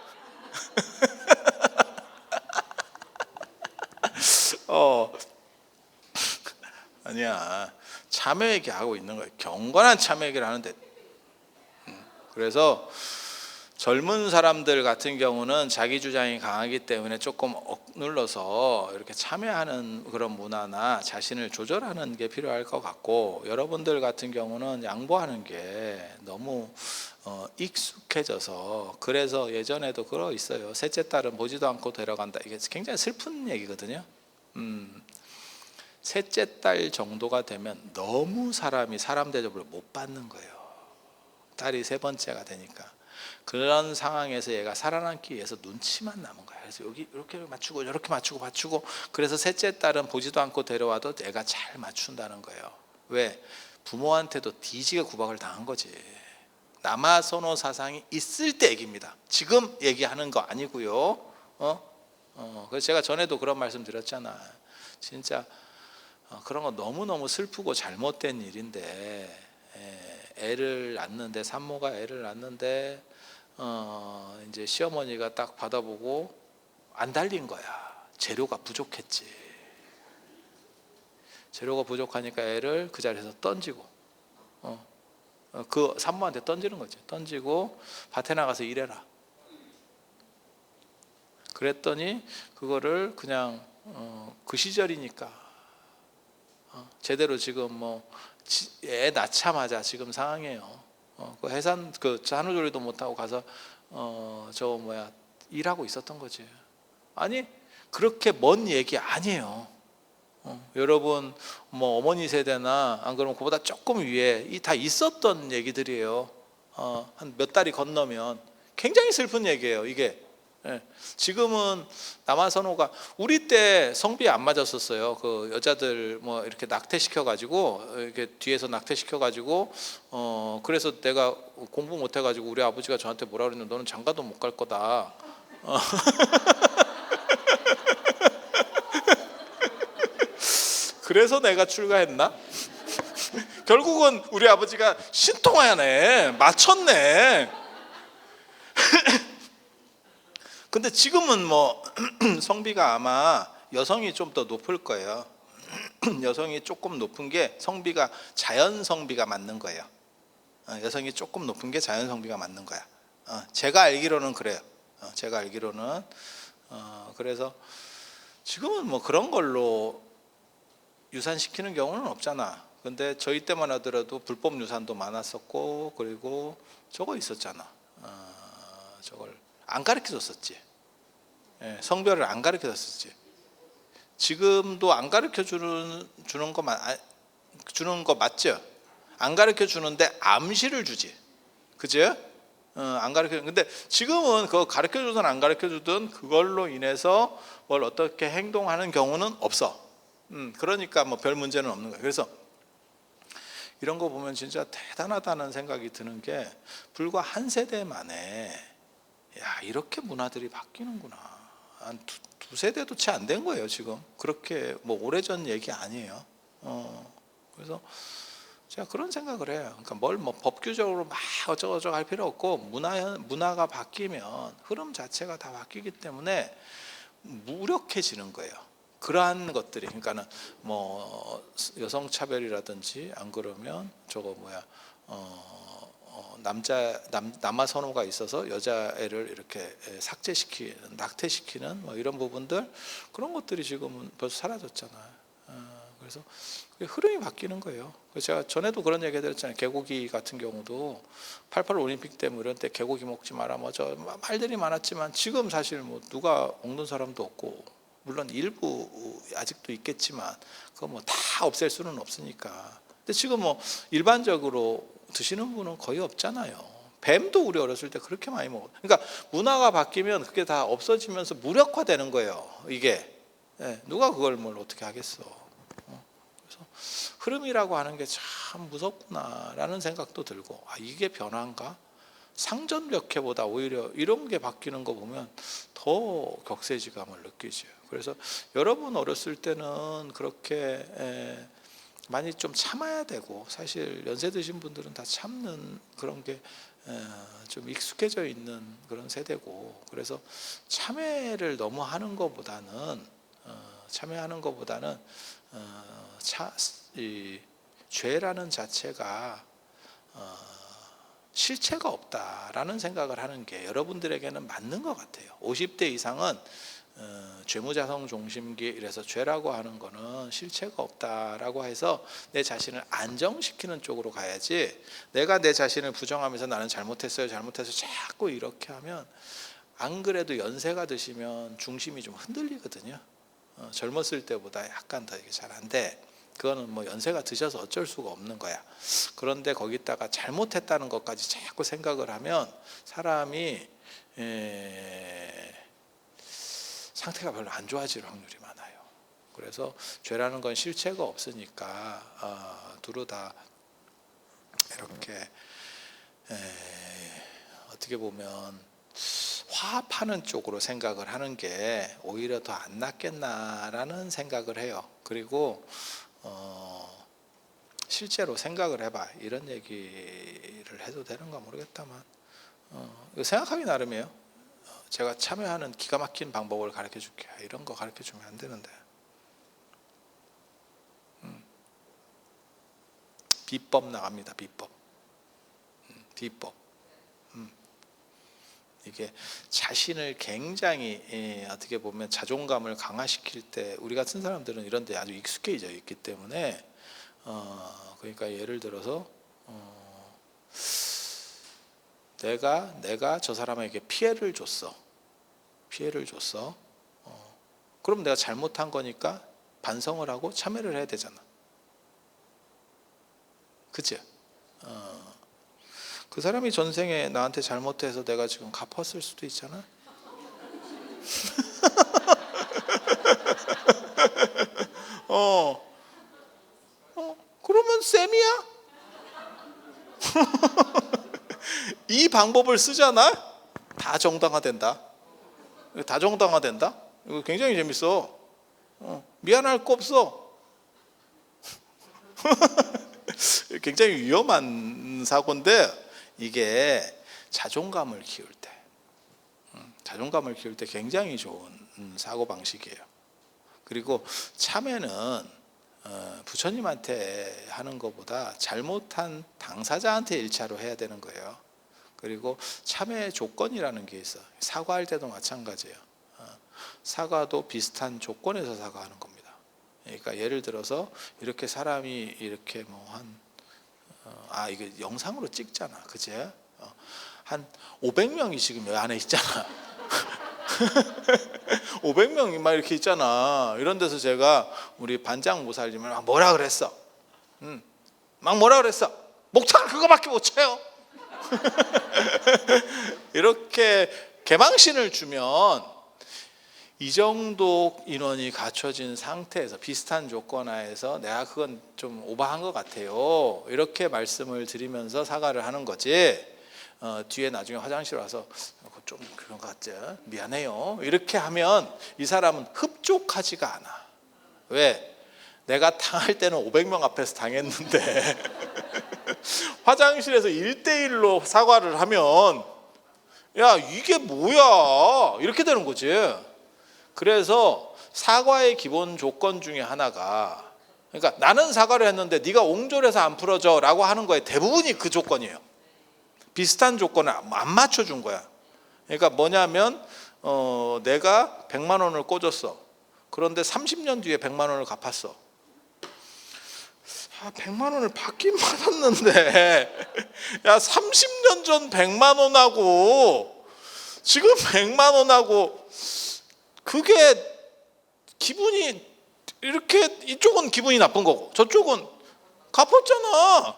아니야. 참여 얘기하고 있는 거예요. 경건한 참여 얘기를 하는데. 그래서 젊은 사람들 같은 경우는 자기 주장이 강하기 때문에 조금 억눌러서 이렇게 참여하는 그런 문화나 자신을 조절하는 게 필요할 것 같고, 여러분들 같은 경우는 양보하는 게 너무 익숙해져서, 그래서 예전에도 그러 있어요. 셋째 딸은 보지도 않고 데려간다. 이게 굉장히 슬픈 얘기거든요. 셋째 딸 정도가 되면 너무 사람이 사람 대접을 못 받는 거예요. 딸이 세 번째가 되니까. 그런 상황에서 얘가 살아남기 위해서 눈치만 남은 거야. 그래서 여기 이렇게 맞추고 이렇게 맞추고, 그래서 셋째 딸은 보지도 않고 데려와도 애가 잘 맞춘다는 거예요. 왜? 부모한테도 뒤지게 구박을 당한 거지. 남아선호 사상이 있을 때 얘기입니다. 지금 얘기하는 거 아니고요. 그래서 제가 전에도 그런 말씀 드렸잖아. 진짜 그런 거 너무너무 슬프고 잘못된 일인데, 애를 낳는데, 산모가 애를 낳는데 이제 시어머니가 딱 받아보고 안 달린 거야. 재료가 부족했지. 재료가 부족하니까 애를 그 자리에서 던지고, 그 산모한테 던지는 거지. 던지고 밭에 나가서 일해라. 그랬더니 그거를 그냥 그 시절이니까 제대로 지금 뭐 애 낳자마자 지금 상황이에요. 그 해산 그 산후조리도 못하고 가서 일하고 있었던 거지. 아니 그렇게 먼 얘기 아니에요. 여러분 뭐 어머니 세대나 안 그러면 그보다 조금 위에 이 다 있었던 얘기들이에요. 한 몇 달이 건너면 굉장히 슬픈 얘기예요. 이게 지금은 남아선호가 우리 때 성비 안 맞았었어요. 그 여자들 뭐 이렇게 낙태시켜 가지고 이렇게 뒤에서 낙태시켜 가지고 그래서 내가 공부 못 해가지고 우리 아버지가 저한테 뭐라 그랬냐면 너는 장가도 못 갈 거다. 그래서 내가 출가했나? 결국은 우리 아버지가 신통하네, 맞췄네. 근데 지금은 뭐 성비가 아마 여성이 좀 더 높을 거예요. 여성이 조금 높은 게 성비가 자연 성비가 맞는 거예요. 여성이 조금 높은 게 자연 성비가 맞는 거야. 제가 알기로는 그래요. 제가 알기로는 그래서 지금은 뭐 그런 걸로 유산시키는 경우는 없잖아. 근데 저희 때만 하더라도 불법 유산도 많았었고 그리고 저거 있었잖아. 저걸 안 가르쳐줬었지. 성별을 안 가르쳐줬었지. 지금도 안 가르쳐주는 주는 거 맞죠? 안 가르쳐주는데 암시를 주지. 그죠? 안 가르쳐. 근데 지금은 그거 가르쳐주든 안 가르쳐주든 그걸로 인해서 뭘 어떻게 행동하는 경우는 없어. 그러니까 뭐 별 문제는 없는 거예요. 그래서 이런 거 보면 진짜 대단하다는 생각이 드는 게 불과 한 세대 만에 야 이렇게 문화들이 바뀌는구나. 한 두 세대도 채 안 된 거예요 지금. 그렇게 뭐 오래전 얘기 아니에요. 그래서 제가 그런 생각을 해요. 그러니까 뭘 뭐 법규적으로 막 어쩌고저쩌고 할 필요 없고 문화가 바뀌면 흐름 자체가 다 바뀌기 때문에 무력해지는 거예요. 그러한 것들이 그러니까는 뭐 여성 차별이라든지 안 그러면 저거 남아 선호가 있어서 여자애를 이렇게 낙태시키는 뭐 이런 부분들 그런 것들이 지금은 벌써 사라졌잖아요. 그래서 흐름이 바뀌는 거예요. 그래서 제가 전에도 그런 얘기 드렸잖아요. 개고기 같은 경우도 88 올림픽 때 뭐 이런 때 개고기 먹지 마라 뭐 저 말들이 많았지만 지금 사실 뭐 누가 먹는 사람도 없고 물론 일부 아직도 있겠지만 그거 뭐 다 없앨 수는 없으니까. 근데 지금 뭐 일반적으로 드시는 분은 거의 없잖아요. 뱀도 우리 어렸을 때 그렇게 많이 먹어. 그러니까 문화가 바뀌면 그게 다 없어지면서 무력화되는 거예요. 이게 누가 그걸 뭘 어떻게 하겠어. 그래서 흐름이라고 하는 게 참 무섭구나라는 생각도 들고 이게 변화인가? 상전벽해보다 오히려 이런 게 바뀌는 거 보면 더 격세지감을 느끼죠. 그래서 여러분 어렸을 때는 그렇게 많이 좀 참아야 되고 사실 연세 드신 분들은 다 참는 그런 게 좀 익숙해져 있는 그런 세대고 그래서 참회를 너무 하는 것보다는 이 죄라는 자체가 실체가 없다라는 생각을 하는 게 여러분들에게는 맞는 것 같아요. 50대 이상은 죄무자성 종심기 이래서 죄라고 하는 거는 실체가 없다라고 해서 내 자신을 안정시키는 쪽으로 가야지 내가 내 자신을 부정하면서 나는 잘못했어요 자꾸 이렇게 하면 안 그래도 연세가 드시면 중심이 좀 흔들리거든요. 젊었을 때보다 약간 더 이게 잘 안 돼. 그거는 뭐 연세가 드셔서 어쩔 수가 없는 거야. 그런데 거기다가 잘못했다는 것까지 자꾸 생각을 하면 사람이 상태가 별로 안 좋아질 확률이 많아요. 그래서 죄라는 건 실체가 없으니까 두루 다 이렇게 어떻게 보면 화합하는 쪽으로 생각을 하는 게 오히려 더 안 낫겠나라는 생각을 해요. 그리고 실제로 생각을 해봐. 이런 얘기를 해도 되는가 모르겠다만 이거 생각하기 나름이에요. 제가 참여하는 기가 막힌 방법을 가르쳐 줄게. 이런 거 가르쳐 주면 안 되는데. 비법 나갑니다. 비법. 이게 자신을 굉장히 어떻게 보면 자존감을 강화시킬 때 우리 같은 사람들은 이런 데 아주 익숙해져 있기 때문에 그러니까 예를 들어서 내가 저 사람에게 피해를 줬어. 그럼 내가 잘못한 거니까 반성을 하고 참회를 해야 되잖아. 그치? 그 사람이 전생에 나한테 잘못해서 내가 지금 갚았을 수도 있잖아. 그러면 쌤이야? 이 방법을 쓰잖아? 다 정당화된다. 이거 굉장히 재밌어. 미안할 거 없어. 굉장히 위험한 사고인데 이게 자존감을 키울 때 굉장히 좋은 사고 방식이에요. 그리고 참회는 부처님한테 하는 것보다 잘못한 당사자한테 1차로 해야 되는 거예요. 그리고 참회 조건이라는 게 있어. 사과할 때도 마찬가지예요. 사과도 비슷한 조건에서 사과하는 겁니다. 그러니까 예를 들어서 이렇게 사람이 이렇게 이게 영상으로 찍잖아, 그치? 한 500명이 지금 여기 안에 있잖아. 500명이 막 이렇게 있잖아. 이런 데서 제가 우리 반장 모살님을 막 뭐라 그랬어? 목탁을 그거밖에 못 쳐요. 이렇게 개망신을 주면 이 정도 인원이 갖춰진 상태에서 비슷한 조건 하에서 내가 그건 좀 오버한 것 같아요. 이렇게 말씀을 드리면서 사과를 하는 거지. 뒤에 나중에 화장실 와서 좀 그런 것 같지? 미안해요. 이렇게 하면 이 사람은 흡족하지가 않아. 왜? 내가 당할 때는 500명 앞에서 당했는데 화장실에서 1대1로 사과를 하면 야 이게 뭐야 이렇게 되는 거지. 그래서 사과의 기본 조건 중에 하나가, 그러니까 나는 사과를 했는데 네가 옹졸해서 안 풀어줘 라고 하는 거에 대부분이 그 조건이에요. 비슷한 조건을 안 맞춰준 거야. 그러니까 뭐냐면 내가 100만 원을 꽂았어. 그런데 30년 뒤에 100만 원을 갚았어. 100만 원을 받긴 받았는데 야 30년 전 100만 원하고 지금 100만 원하고 그게 기분이 이렇게, 이쪽은 기분이 나쁜 거고 저쪽은 갚았잖아.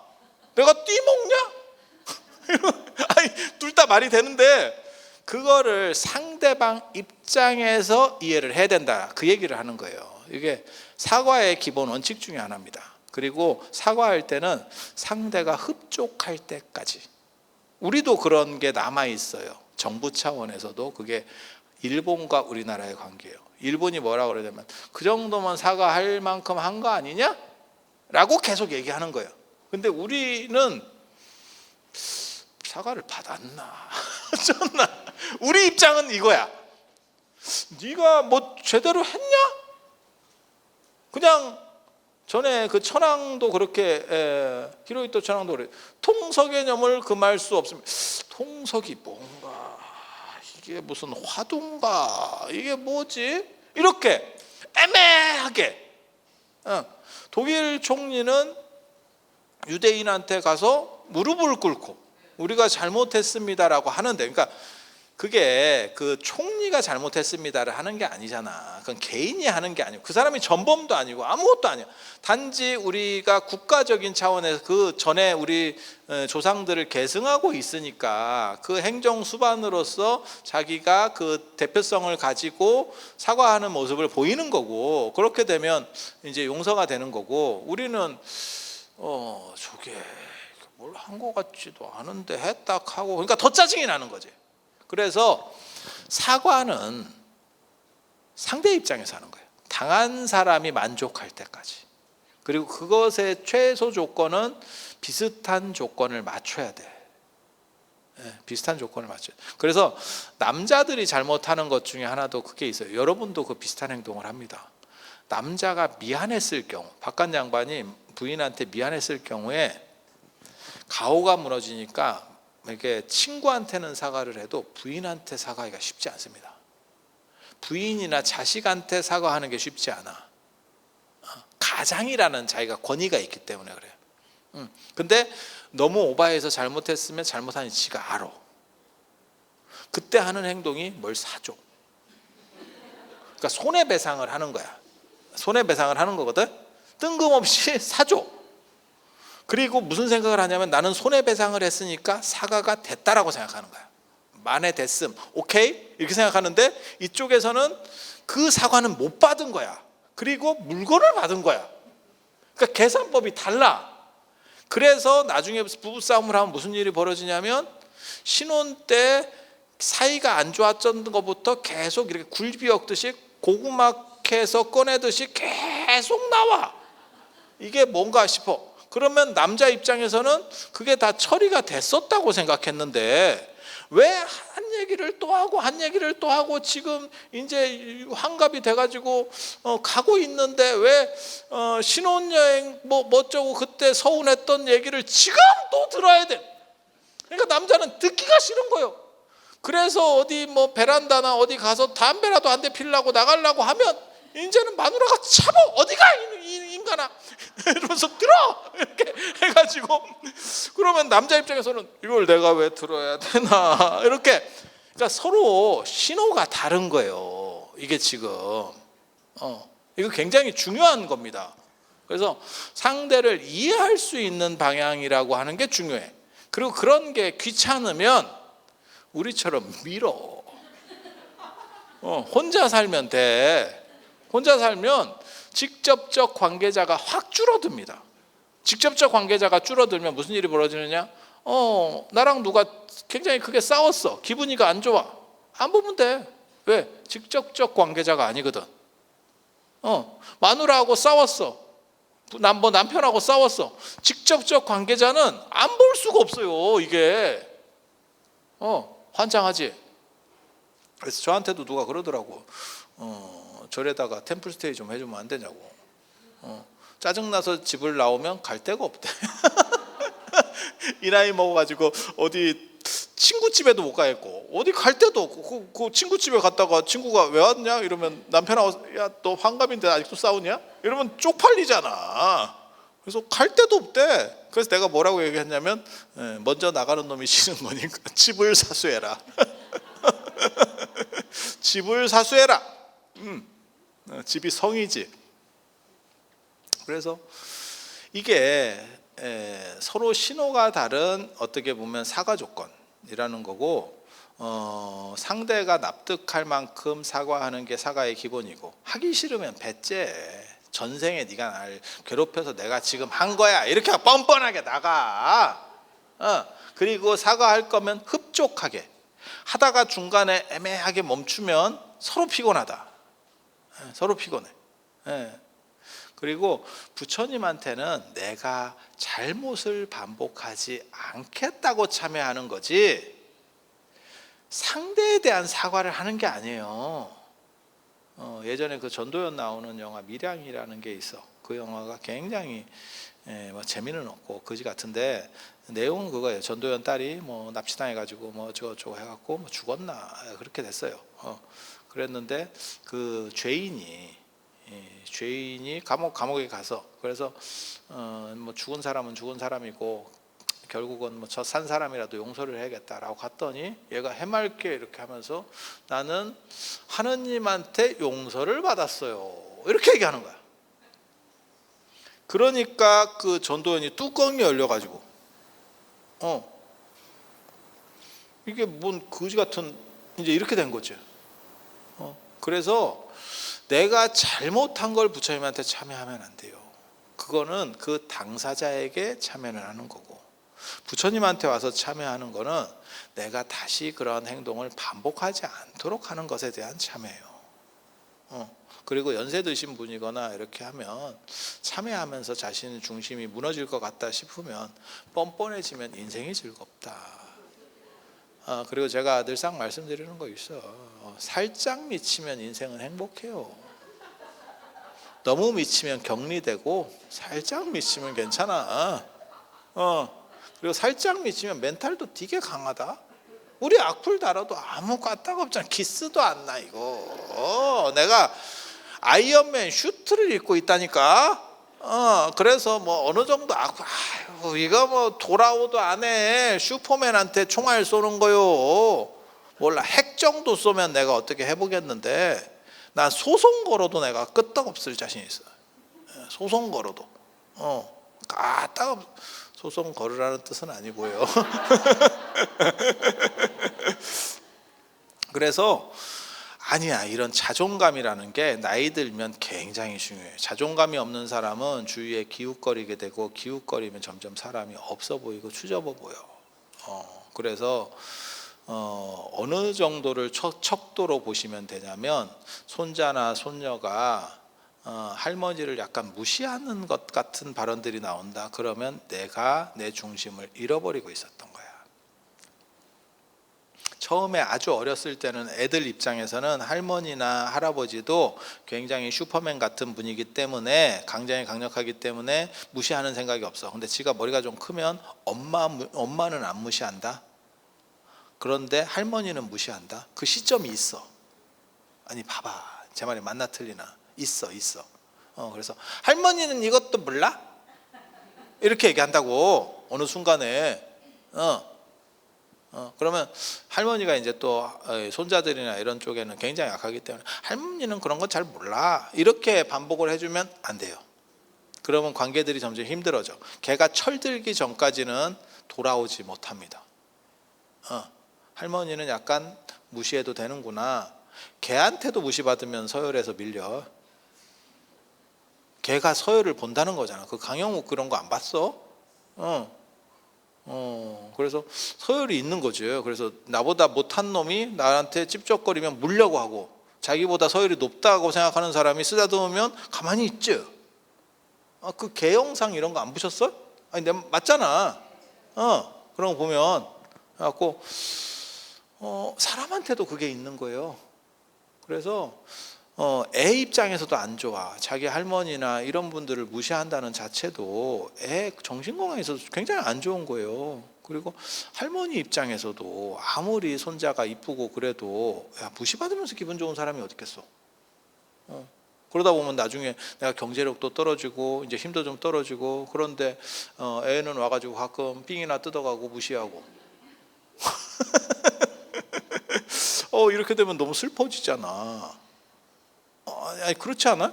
내가 띠먹냐? 둘 다 말이 되는데 그거를 상대방 입장에서 이해를 해야 된다. 그 얘기를 하는 거예요. 이게 사과의 기본 원칙 중에 하나입니다. 그리고 사과할 때는 상대가 흡족할 때까지. 우리도 그런 게 남아 있어요. 정부 차원에서도 그게 일본과 우리나라의 관계예요. 일본이 뭐라고 그러냐면 그 정도면 사과할 만큼 한 거 아니냐? 라고 계속 얘기하는 거예요. 근데 우리는 사과를 받았나? 줬나? 우리 입장은 이거야. 네가 뭐 제대로 했냐? 그냥 전에 그 천황도 그렇게 히로히토 천황도 그래. 통서 개념을 금할 수 없습니다. 통석이 뭔가 이게 무슨 화두인가 이게 뭐지? 이렇게 애매하게 독일 총리는 유대인한테 가서 무릎을 꿇고 우리가 잘못했습니다라고 하는데, 그러니까 그게 그 총리가 잘못했습니다를 하는 게 아니잖아. 그건 개인이 하는 게 아니고 그 사람이 전범도 아니고 아무것도 아니야. 단지 우리가 국가적인 차원에서 그 전에 우리 조상들을 계승하고 있으니까 그 행정 수반으로서 자기가 그 대표성을 가지고 사과하는 모습을 보이는 거고, 그렇게 되면 이제 용서가 되는 거고, 우리는 저게 뭘 한 것 같지도 않은데 했다 하고, 그러니까 더 짜증이 나는 거지. 그래서 사과는 상대 입장에서 하는 거예요. 당한 사람이 만족할 때까지. 그리고 그것의 최소 조건은 비슷한 조건을 맞춰야 돼. 비슷한 조건을 맞춰야 돼. 그래서 남자들이 잘못하는 것 중에 하나도 그게 있어요. 여러분도 그 비슷한 행동을 합니다. 남자가 미안했을 경우, 바깥 양반이 부인한테 미안했을 경우에 가오가 무너지니까 이렇게 친구한테는 사과를 해도 부인한테 사과하기가 쉽지 않습니다. 부인이나 자식한테 사과하는 게 쉽지 않아. 가장이라는 자기가 권위가 있기 때문에 그래요. 근데 너무 오바해서 잘못했으면 잘못한 지가 알아. 그때 하는 행동이 뭘 사줘. 그러니까 손해배상을 하는 거야. 손해배상을 하는 거거든. 뜬금없이 사줘. 그리고 무슨 생각을 하냐면 나는 손해배상을 했으니까 사과가 됐다라고 생각하는 거야. 만회됐음, 오케이? 이렇게 생각하는데 이쪽에서는 그 사과는 못 받은 거야. 그리고 물건을 받은 거야. 그러니까 계산법이 달라. 그래서 나중에 부부싸움을 하면 무슨 일이 벌어지냐면 신혼 때 사이가 안 좋았던 것부터 계속 이렇게 굴비 엮듯이 고구마 캐서 꺼내듯이 계속 나와. 이게 뭔가 싶어. 그러면 남자 입장에서는 그게 다 처리가 됐었다고 생각했는데 왜 한 얘기를 또 하고 한 얘기를 또 하고 지금 이제 환갑이 돼가지고 가고 있는데 왜 신혼여행 뭐 어쩌고 그때 서운했던 얘기를 지금 또 들어야 돼. 그러니까 남자는 듣기가 싫은 거예요. 그래서 어디 뭐 베란다나 어디 가서 담배라도 한 대 피려고 나가려고 하면 이제는 마누라가 참어. 어디가 이 인간아 이러면서 들어 이렇게 해가지고 그러면 남자 입장에서는 이걸 내가 왜 들어야 되나 이렇게. 그러니까 서로 신호가 다른 거예요. 이게 지금 이거 굉장히 중요한 겁니다. 그래서 상대를 이해할 수 있는 방향이라고 하는 게 중요해. 그리고 그런 게 귀찮으면 우리처럼 밀어. 혼자 살면 돼. 혼자 살면 직접적 관계자가 확 줄어듭니다. 직접적 관계자가 줄어들면 무슨 일이 벌어지느냐? 나랑 누가 굉장히 크게 싸웠어. 기분이가 안 좋아. 안 보면 돼. 왜? 직접적 관계자가 아니거든. 마누라하고 싸웠어. 남편하고 싸웠어. 직접적 관계자는 안 볼 수가 없어요. 이게 환장하지. 그래서 저한테도 누가 그러더라고. 절에다가 템플스테이 좀 해주면 안 되냐고. 짜증나서 집을 나오면 갈 데가 없대. 이 나이 먹어가지고 어디 친구집에도 못 가겠고 어디 갈 데도 없고 그 친구집에 갔다가 친구가 왜 왔냐 이러면 남편하고 야 너 환갑인데 아직도 싸우냐 이러면 쪽팔리잖아. 그래서 갈 데도 없대. 그래서 내가 뭐라고 얘기했냐면 먼저 나가는 놈이 싫은 거니까 집을 사수해라. 집을 사수해라. 집이 성이지. 그래서 이게 서로 신호가 다른 어떻게 보면 사과 조건이라는 거고 상대가 납득할 만큼 사과하는 게 사과의 기본이고 하기 싫으면 배째. 전생에 네가 날 괴롭혀서 내가 지금 한 거야 이렇게 뻔뻔하게 나가. 그리고 사과할 거면 흡족하게 하다가 중간에 애매하게 멈추면 서로 피곤하다. 서로 피곤해. 그리고 부처님한테는 내가 잘못을 반복하지 않겠다고 참여하는 거지 상대에 대한 사과를 하는 게 아니에요. 예전에 그 전도연 나오는 영화 밀양이라는 게 있어. 그 영화가 굉장히 뭐 재미는 없고 거지 같은데 내용은 그거예요. 전도연 딸이 뭐 납치당해가지고 뭐 저거 해갖고 뭐 죽었나 그렇게 됐어요. 그랬는데 그 죄인이 감옥에 가서 그래서 뭐 죽은 사람은 죽은 사람이고 결국은 뭐 저 산 사람이라도 용서를 해야겠다라고 갔더니 얘가 해맑게 이렇게 하면서 나는 하느님한테 용서를 받았어요 이렇게 얘기하는 거야. 그러니까 그 전도연이 뚜껑이 열려가지고 이게 뭔 거지 같은 이제 이렇게 된 거죠. 그래서 내가 잘못한 걸 부처님한테 참여하면 안 돼요. 그거는 그 당사자에게 참여를 하는 거고 부처님한테 와서 참여하는 거는 내가 다시 그런 행동을 반복하지 않도록 하는 것에 대한 참여예요. 그리고 연세 드신 분이거나 이렇게 하면 참여하면서 자신의 중심이 무너질 것 같다 싶으면 뻔뻔해지면 인생이 즐겁다. 그리고 제가 늘상 말씀드리는 거 있어. 살짝 미치면 인생은 행복해요. 너무 미치면 격리되고 살짝 미치면 괜찮아. 그리고 살짝 미치면 멘탈도 되게 강하다. 우리 악플 달아도 아무 까딱 없잖아. 기스도 안 나 이거. 내가 아이언맨 슈트를 입고 있다니까. 그래서 뭐 어느 정도 아유, 이거 뭐 돌아오도 안 해. 슈퍼맨한테 총알 쏘는 거요. 몰라 핵 정도 쏘면 내가 어떻게 해보겠는데 난 소송 걸어도 내가 끄떡없을 자신 있어. 소송 걸어도. 까딱 소송 걸으라는 뜻은 아니고요. 그래서 아니야, 이런 자존감이라는 게 나이 들면 굉장히 중요해요. 자존감이 없는 사람은 주위에 기웃거리게 되고 기웃거리면 점점 사람이 없어 보이고 추접어 보여. 그래서 어느 정도를 척도로 보시면 되냐면 손자나 손녀가 할머니를 약간 무시하는 것 같은 발언들이 나온다. 그러면 내가 내 중심을 잃어버리고 있었던 거야. 처음에 아주 어렸을 때는 애들 입장에서는 할머니나 할아버지도 굉장히 슈퍼맨 같은 분이기 때문에 굉장히 강력하기 때문에 무시하는 생각이 없어. 근데 지가 머리가 좀 크면 엄마는 안 무시한다. 그런데 할머니는 무시한다. 그 시점이 있어. 아니 봐봐, 제 말이 맞나 틀리나? 있어. 그래서 할머니는 이것도 몰라? 이렇게 얘기한다고 어느 순간에. 그러면 할머니가 이제 또 손자들이나 이런 쪽에는 굉장히 약하기 때문에 할머니는 그런 거 잘 몰라 이렇게 반복을 해주면 안 돼요. 그러면 관계들이 점점 힘들어져. 걔가 철들기 전까지는 돌아오지 못합니다. 할머니는 약간 무시해도 되는구나. 걔한테도 무시받으면 서열에서 밀려. 걔가 서열을 본다는 거잖아. 그 강영욱 그런 거 안 봤어? 그래서 서열이 있는 거지. 그래서 나보다 못한 놈이 나한테 찝쩍거리면 물려고 하고, 자기보다 서열이 높다고 생각하는 사람이 쓰다듬으면 가만히 있지. 그 개영상 이런 거 안 보셨어? 아니 내가 맞잖아. 그런 거 보면 그래갖고 사람한테도 그게 있는 거예요. 그래서 애 입장에서도 안 좋아. 자기 할머니나 이런 분들을 무시한다는 자체도 애 정신건강에서도 굉장히 안 좋은 거예요. 그리고 할머니 입장에서도 아무리 손자가 이쁘고 그래도 무시받으면서 기분 좋은 사람이 어디 있겠어. 그러다 보면 나중에 내가 경제력도 떨어지고 이제 힘도 좀 떨어지고, 그런데 애는 와가지고 가끔 삥이나 뜯어가고 무시하고 이렇게 되면 너무 슬퍼지잖아. 아니 그렇지 않아?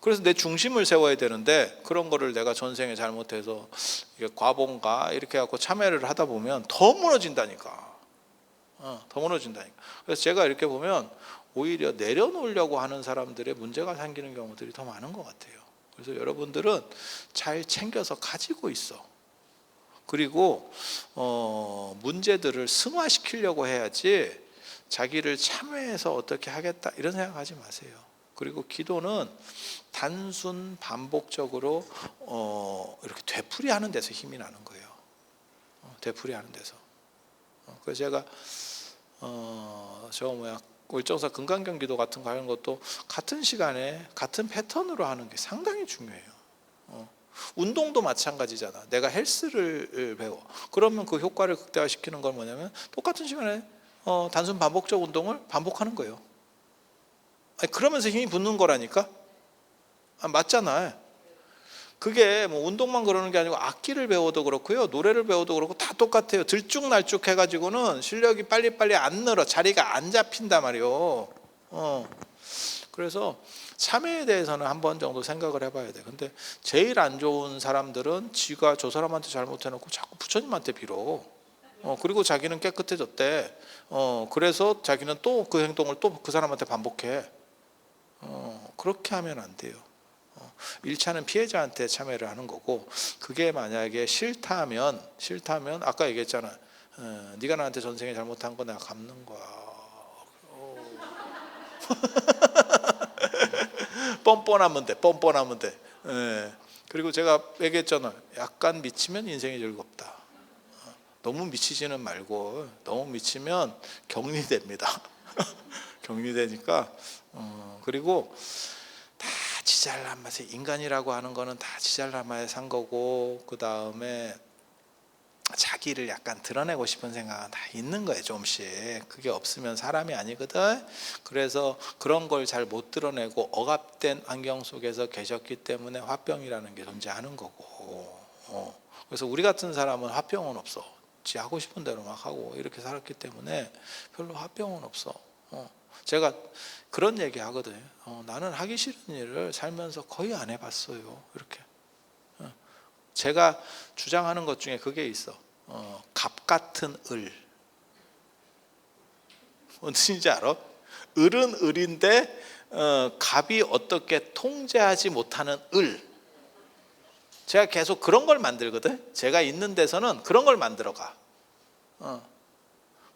그래서 내 중심을 세워야 되는데 그런 거를 내가 전생에 잘못해서 이게 과본가 이렇게 해갖고 참여를 하다 보면 더 무너진다니까. 더 무너진다니까. 그래서 제가 이렇게 보면 오히려 내려놓으려고 하는 사람들의 문제가 생기는 경우들이 더 많은 것 같아요. 그래서 여러분들은 잘 챙겨서 가지고 있어. 그리고 문제들을 승화시키려고 해야지 자기를 참회해서 어떻게 하겠다 이런 생각하지 마세요. 그리고 기도는 단순 반복적으로 이렇게 되풀이하는 데서 힘이 나는 거예요. 되풀이하는 데서. 그래서 제가 월정사 금강경 기도 같은 거 하는 것도 같은 시간에 같은 패턴으로 하는 게 상당히 중요해요. 운동도 마찬가지잖아. 내가 헬스를 배워. 그러면 그 효과를 극대화시키는 건 뭐냐면 똑같은 시간에 단순 반복적 운동을 반복하는 거예요. 그러면서 힘이 붙는 거라니까. 맞잖아. 그게 뭐 운동만 그러는 게 아니고 악기를 배워도 그렇고요, 노래를 배워도 그렇고 다 똑같아요. 들쭉날쭉 해가지고는 실력이 빨리빨리 안 늘어. 자리가 안 잡힌단 말이에요. 그래서 참회에 대해서는 한 번 정도 생각을 해봐야 돼. 근데 제일 안 좋은 사람들은 지가 저 사람한테 잘못해놓고 자꾸 부처님한테 빌어. 그리고 자기는 깨끗해졌대. 그래서 자기는 또 그 행동을 또 그 사람한테 반복해. 그렇게 하면 안 돼요. 1차는 피해자한테 참여를 하는 거고, 그게 만약에 싫다면 아까 얘기했잖아. 네가 나한테 전생에 잘못한 거 내가 갚는 거야. 뻔뻔하면 돼. 그리고 제가 얘기했잖아. 약간 미치면 인생이 즐겁다. 너무 미치지는 말고, 너무 미치면 격리됩니다. 격리되니까. 그리고 다 지잘난 맛에, 인간이라고 하는 거는 다 지잘난 맛에 산 거고, 그 다음에 자기를 약간 드러내고 싶은 생각은 다 있는 거예요. 조금씩. 그게 없으면 사람이 아니거든. 그래서 그런 걸 잘 못 드러내고 억압된 환경 속에서 계셨기 때문에 화병이라는 게 존재하는 거고. 그래서 우리 같은 사람은 화병은 없어. 지 하고 싶은 대로 막 하고 이렇게 살았기 때문에 별로 화병은 없어. 제가 그런 얘기 하거든요. 나는 하기 싫은 일을 살면서 거의 안 해봤어요. 이렇게. 제가 주장하는 것 중에 그게 있어. 갑 같은 을. 뭔지 알아? 을은 을인데 갑이 어떻게 통제하지 못하는 을. 제가 계속 그런 걸 만들거든. 제가 있는 데서는 그런 걸 만들어 가.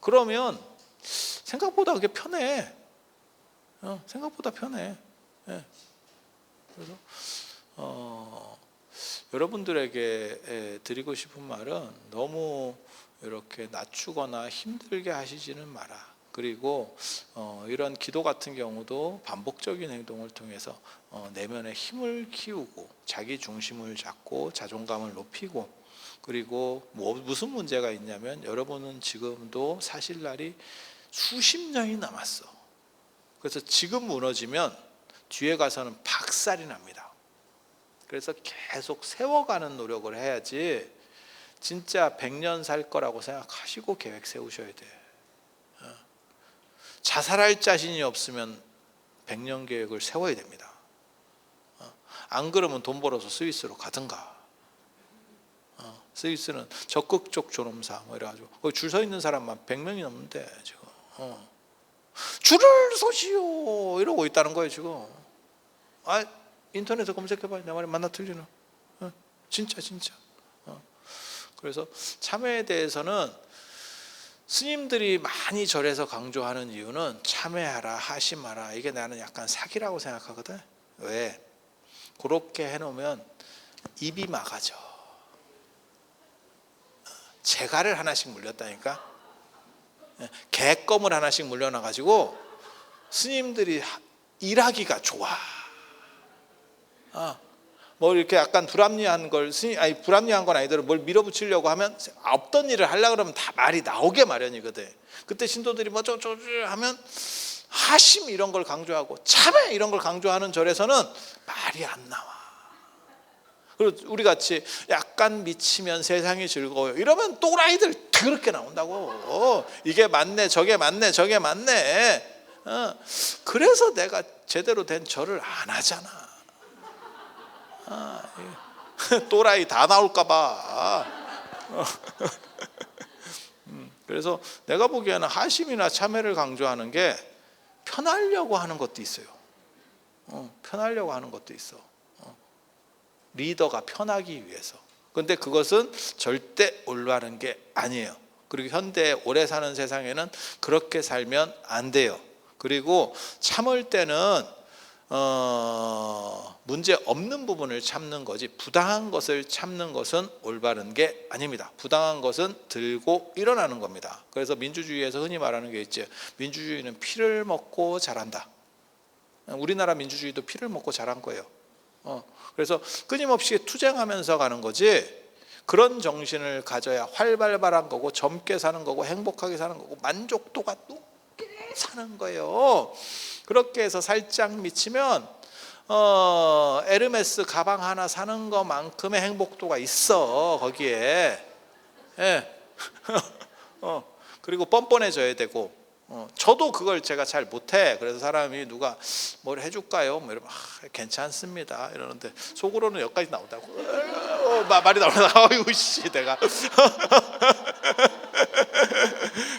그러면 생각보다 그게 편해. 생각보다 편해. 예. 그래서 여러분들에게 드리고 싶은 말은 너무 이렇게 낮추거나 힘들게 하시지는 마라. 그리고 이런 기도 같은 경우도 반복적인 행동을 통해서 내면의 힘을 키우고 자기 중심을 잡고 자존감을 높이고, 그리고 무슨 문제가 있냐면 여러분은 지금도 사실 날이 수십 년이 남았어. 그래서 지금 무너지면 뒤에 가서는 박살이 납니다. 그래서 계속 세워가는 노력을 해야지 진짜 100년 살 거라고 생각하시고 계획 세우셔야 돼. 자살할 자신이 없으면 100년 계획을 세워야 됩니다. 안 그러면 돈 벌어서 스위스로 가든가. 스위스는 적극적 존엄사 뭐 이래가지고 거기 줄 서 있는 사람만 100명이 넘는데 지금 줄을 서시오 이러고 있다는 거예요 지금. 인터넷에 검색해봐요. 내 말이 맞나 틀리나. 진짜. 그래서 참회에 대해서는 스님들이 많이 절에서 강조하는 이유는 참회하라 하심하라, 이게 나는 약간 사기라고 생각하거든. 왜? 그렇게 해놓으면 입이 막아져. 재갈을 하나씩 물렸다니까. 개껌을 하나씩 물려놔가지고 스님들이 일하기가 좋아. 뭐 이렇게 약간 불합리한 걸 불합리한 건 아니더라도 뭘 밀어붙이려고 하면 없던 일을 하려고 그러면 다 말이 나오게 마련이거든. 그때 신도들이 뭐 저저 하면 하심 이런 걸 강조하고 참회 이런 걸 강조하는 절에서는 말이 안 나와. 그리고 우리 같이 약간 미치면 세상이 즐거워요 이러면 또라이들 더럽게 나온다고. 이게 맞네 저게 맞네 저게 맞네. 그래서 내가 제대로 된 절을 안 하잖아. 또라이 다 나올까 봐. 그래서 내가 보기에는 하심이나 참회를 강조하는 게 편하려고 하는 것도 있어요. 편하려고 하는 것도 있어. 리더가 편하기 위해서. 근데 그것은 절대 올바른 게 아니에요. 그리고 현대 오래 사는 세상에는 그렇게 살면 안 돼요. 그리고 참을 때는 문제 없는 부분을 참는 거지 부당한 것을 참는 것은 올바른 게 아닙니다. 부당한 것은 들고 일어나는 겁니다. 그래서 민주주의에서 흔히 말하는 게 있죠. 민주주의는 피를 먹고 자란다. 우리나라 민주주의도 피를 먹고 자란 거예요. 그래서 끊임없이 투쟁하면서 가는 거지, 그런 정신을 가져야 활발한 거고 젊게 사는 거고 행복하게 사는 거고 만족도가 높게 사는 거예요. 그렇게 해서 살짝 미치면 에르메스 가방 하나 사는 것만큼의 행복도가 있어 거기에. 예. 그리고 뻔뻔해져야 되고. 저도 그걸 제가 잘 못해. 그래서 사람이 누가 뭘 해줄까요? 뭐 이러면 괜찮습니다 이러는데 속으로는 여기까지 나온다고. 말이 나온다. 어이구 씨 내가.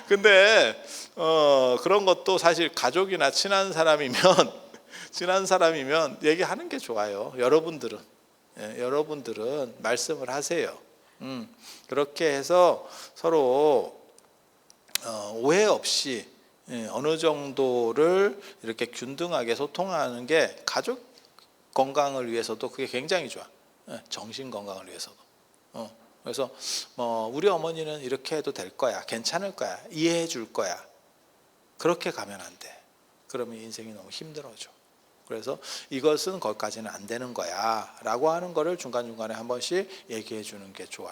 근데 그런 것도 사실 가족이나 친한 사람이면 얘기하는 게 좋아요. 여러분들은 말씀을 하세요. 그렇게 해서 서로 오해 없이 어느 정도를 이렇게 균등하게 소통하는 게 가족 건강을 위해서도 그게 굉장히 좋아. 정신 건강을 위해서도. 그래서 우리 어머니는 이렇게 해도 될 거야, 괜찮을 거야, 이해해 줄 거야. 그렇게 가면 안 돼. 그러면 인생이 너무 힘들어져. 그래서 이것은 거기까지는 안 되는 거야 라고 하는 거를 중간중간에 한 번씩 얘기해 주는 게 좋아.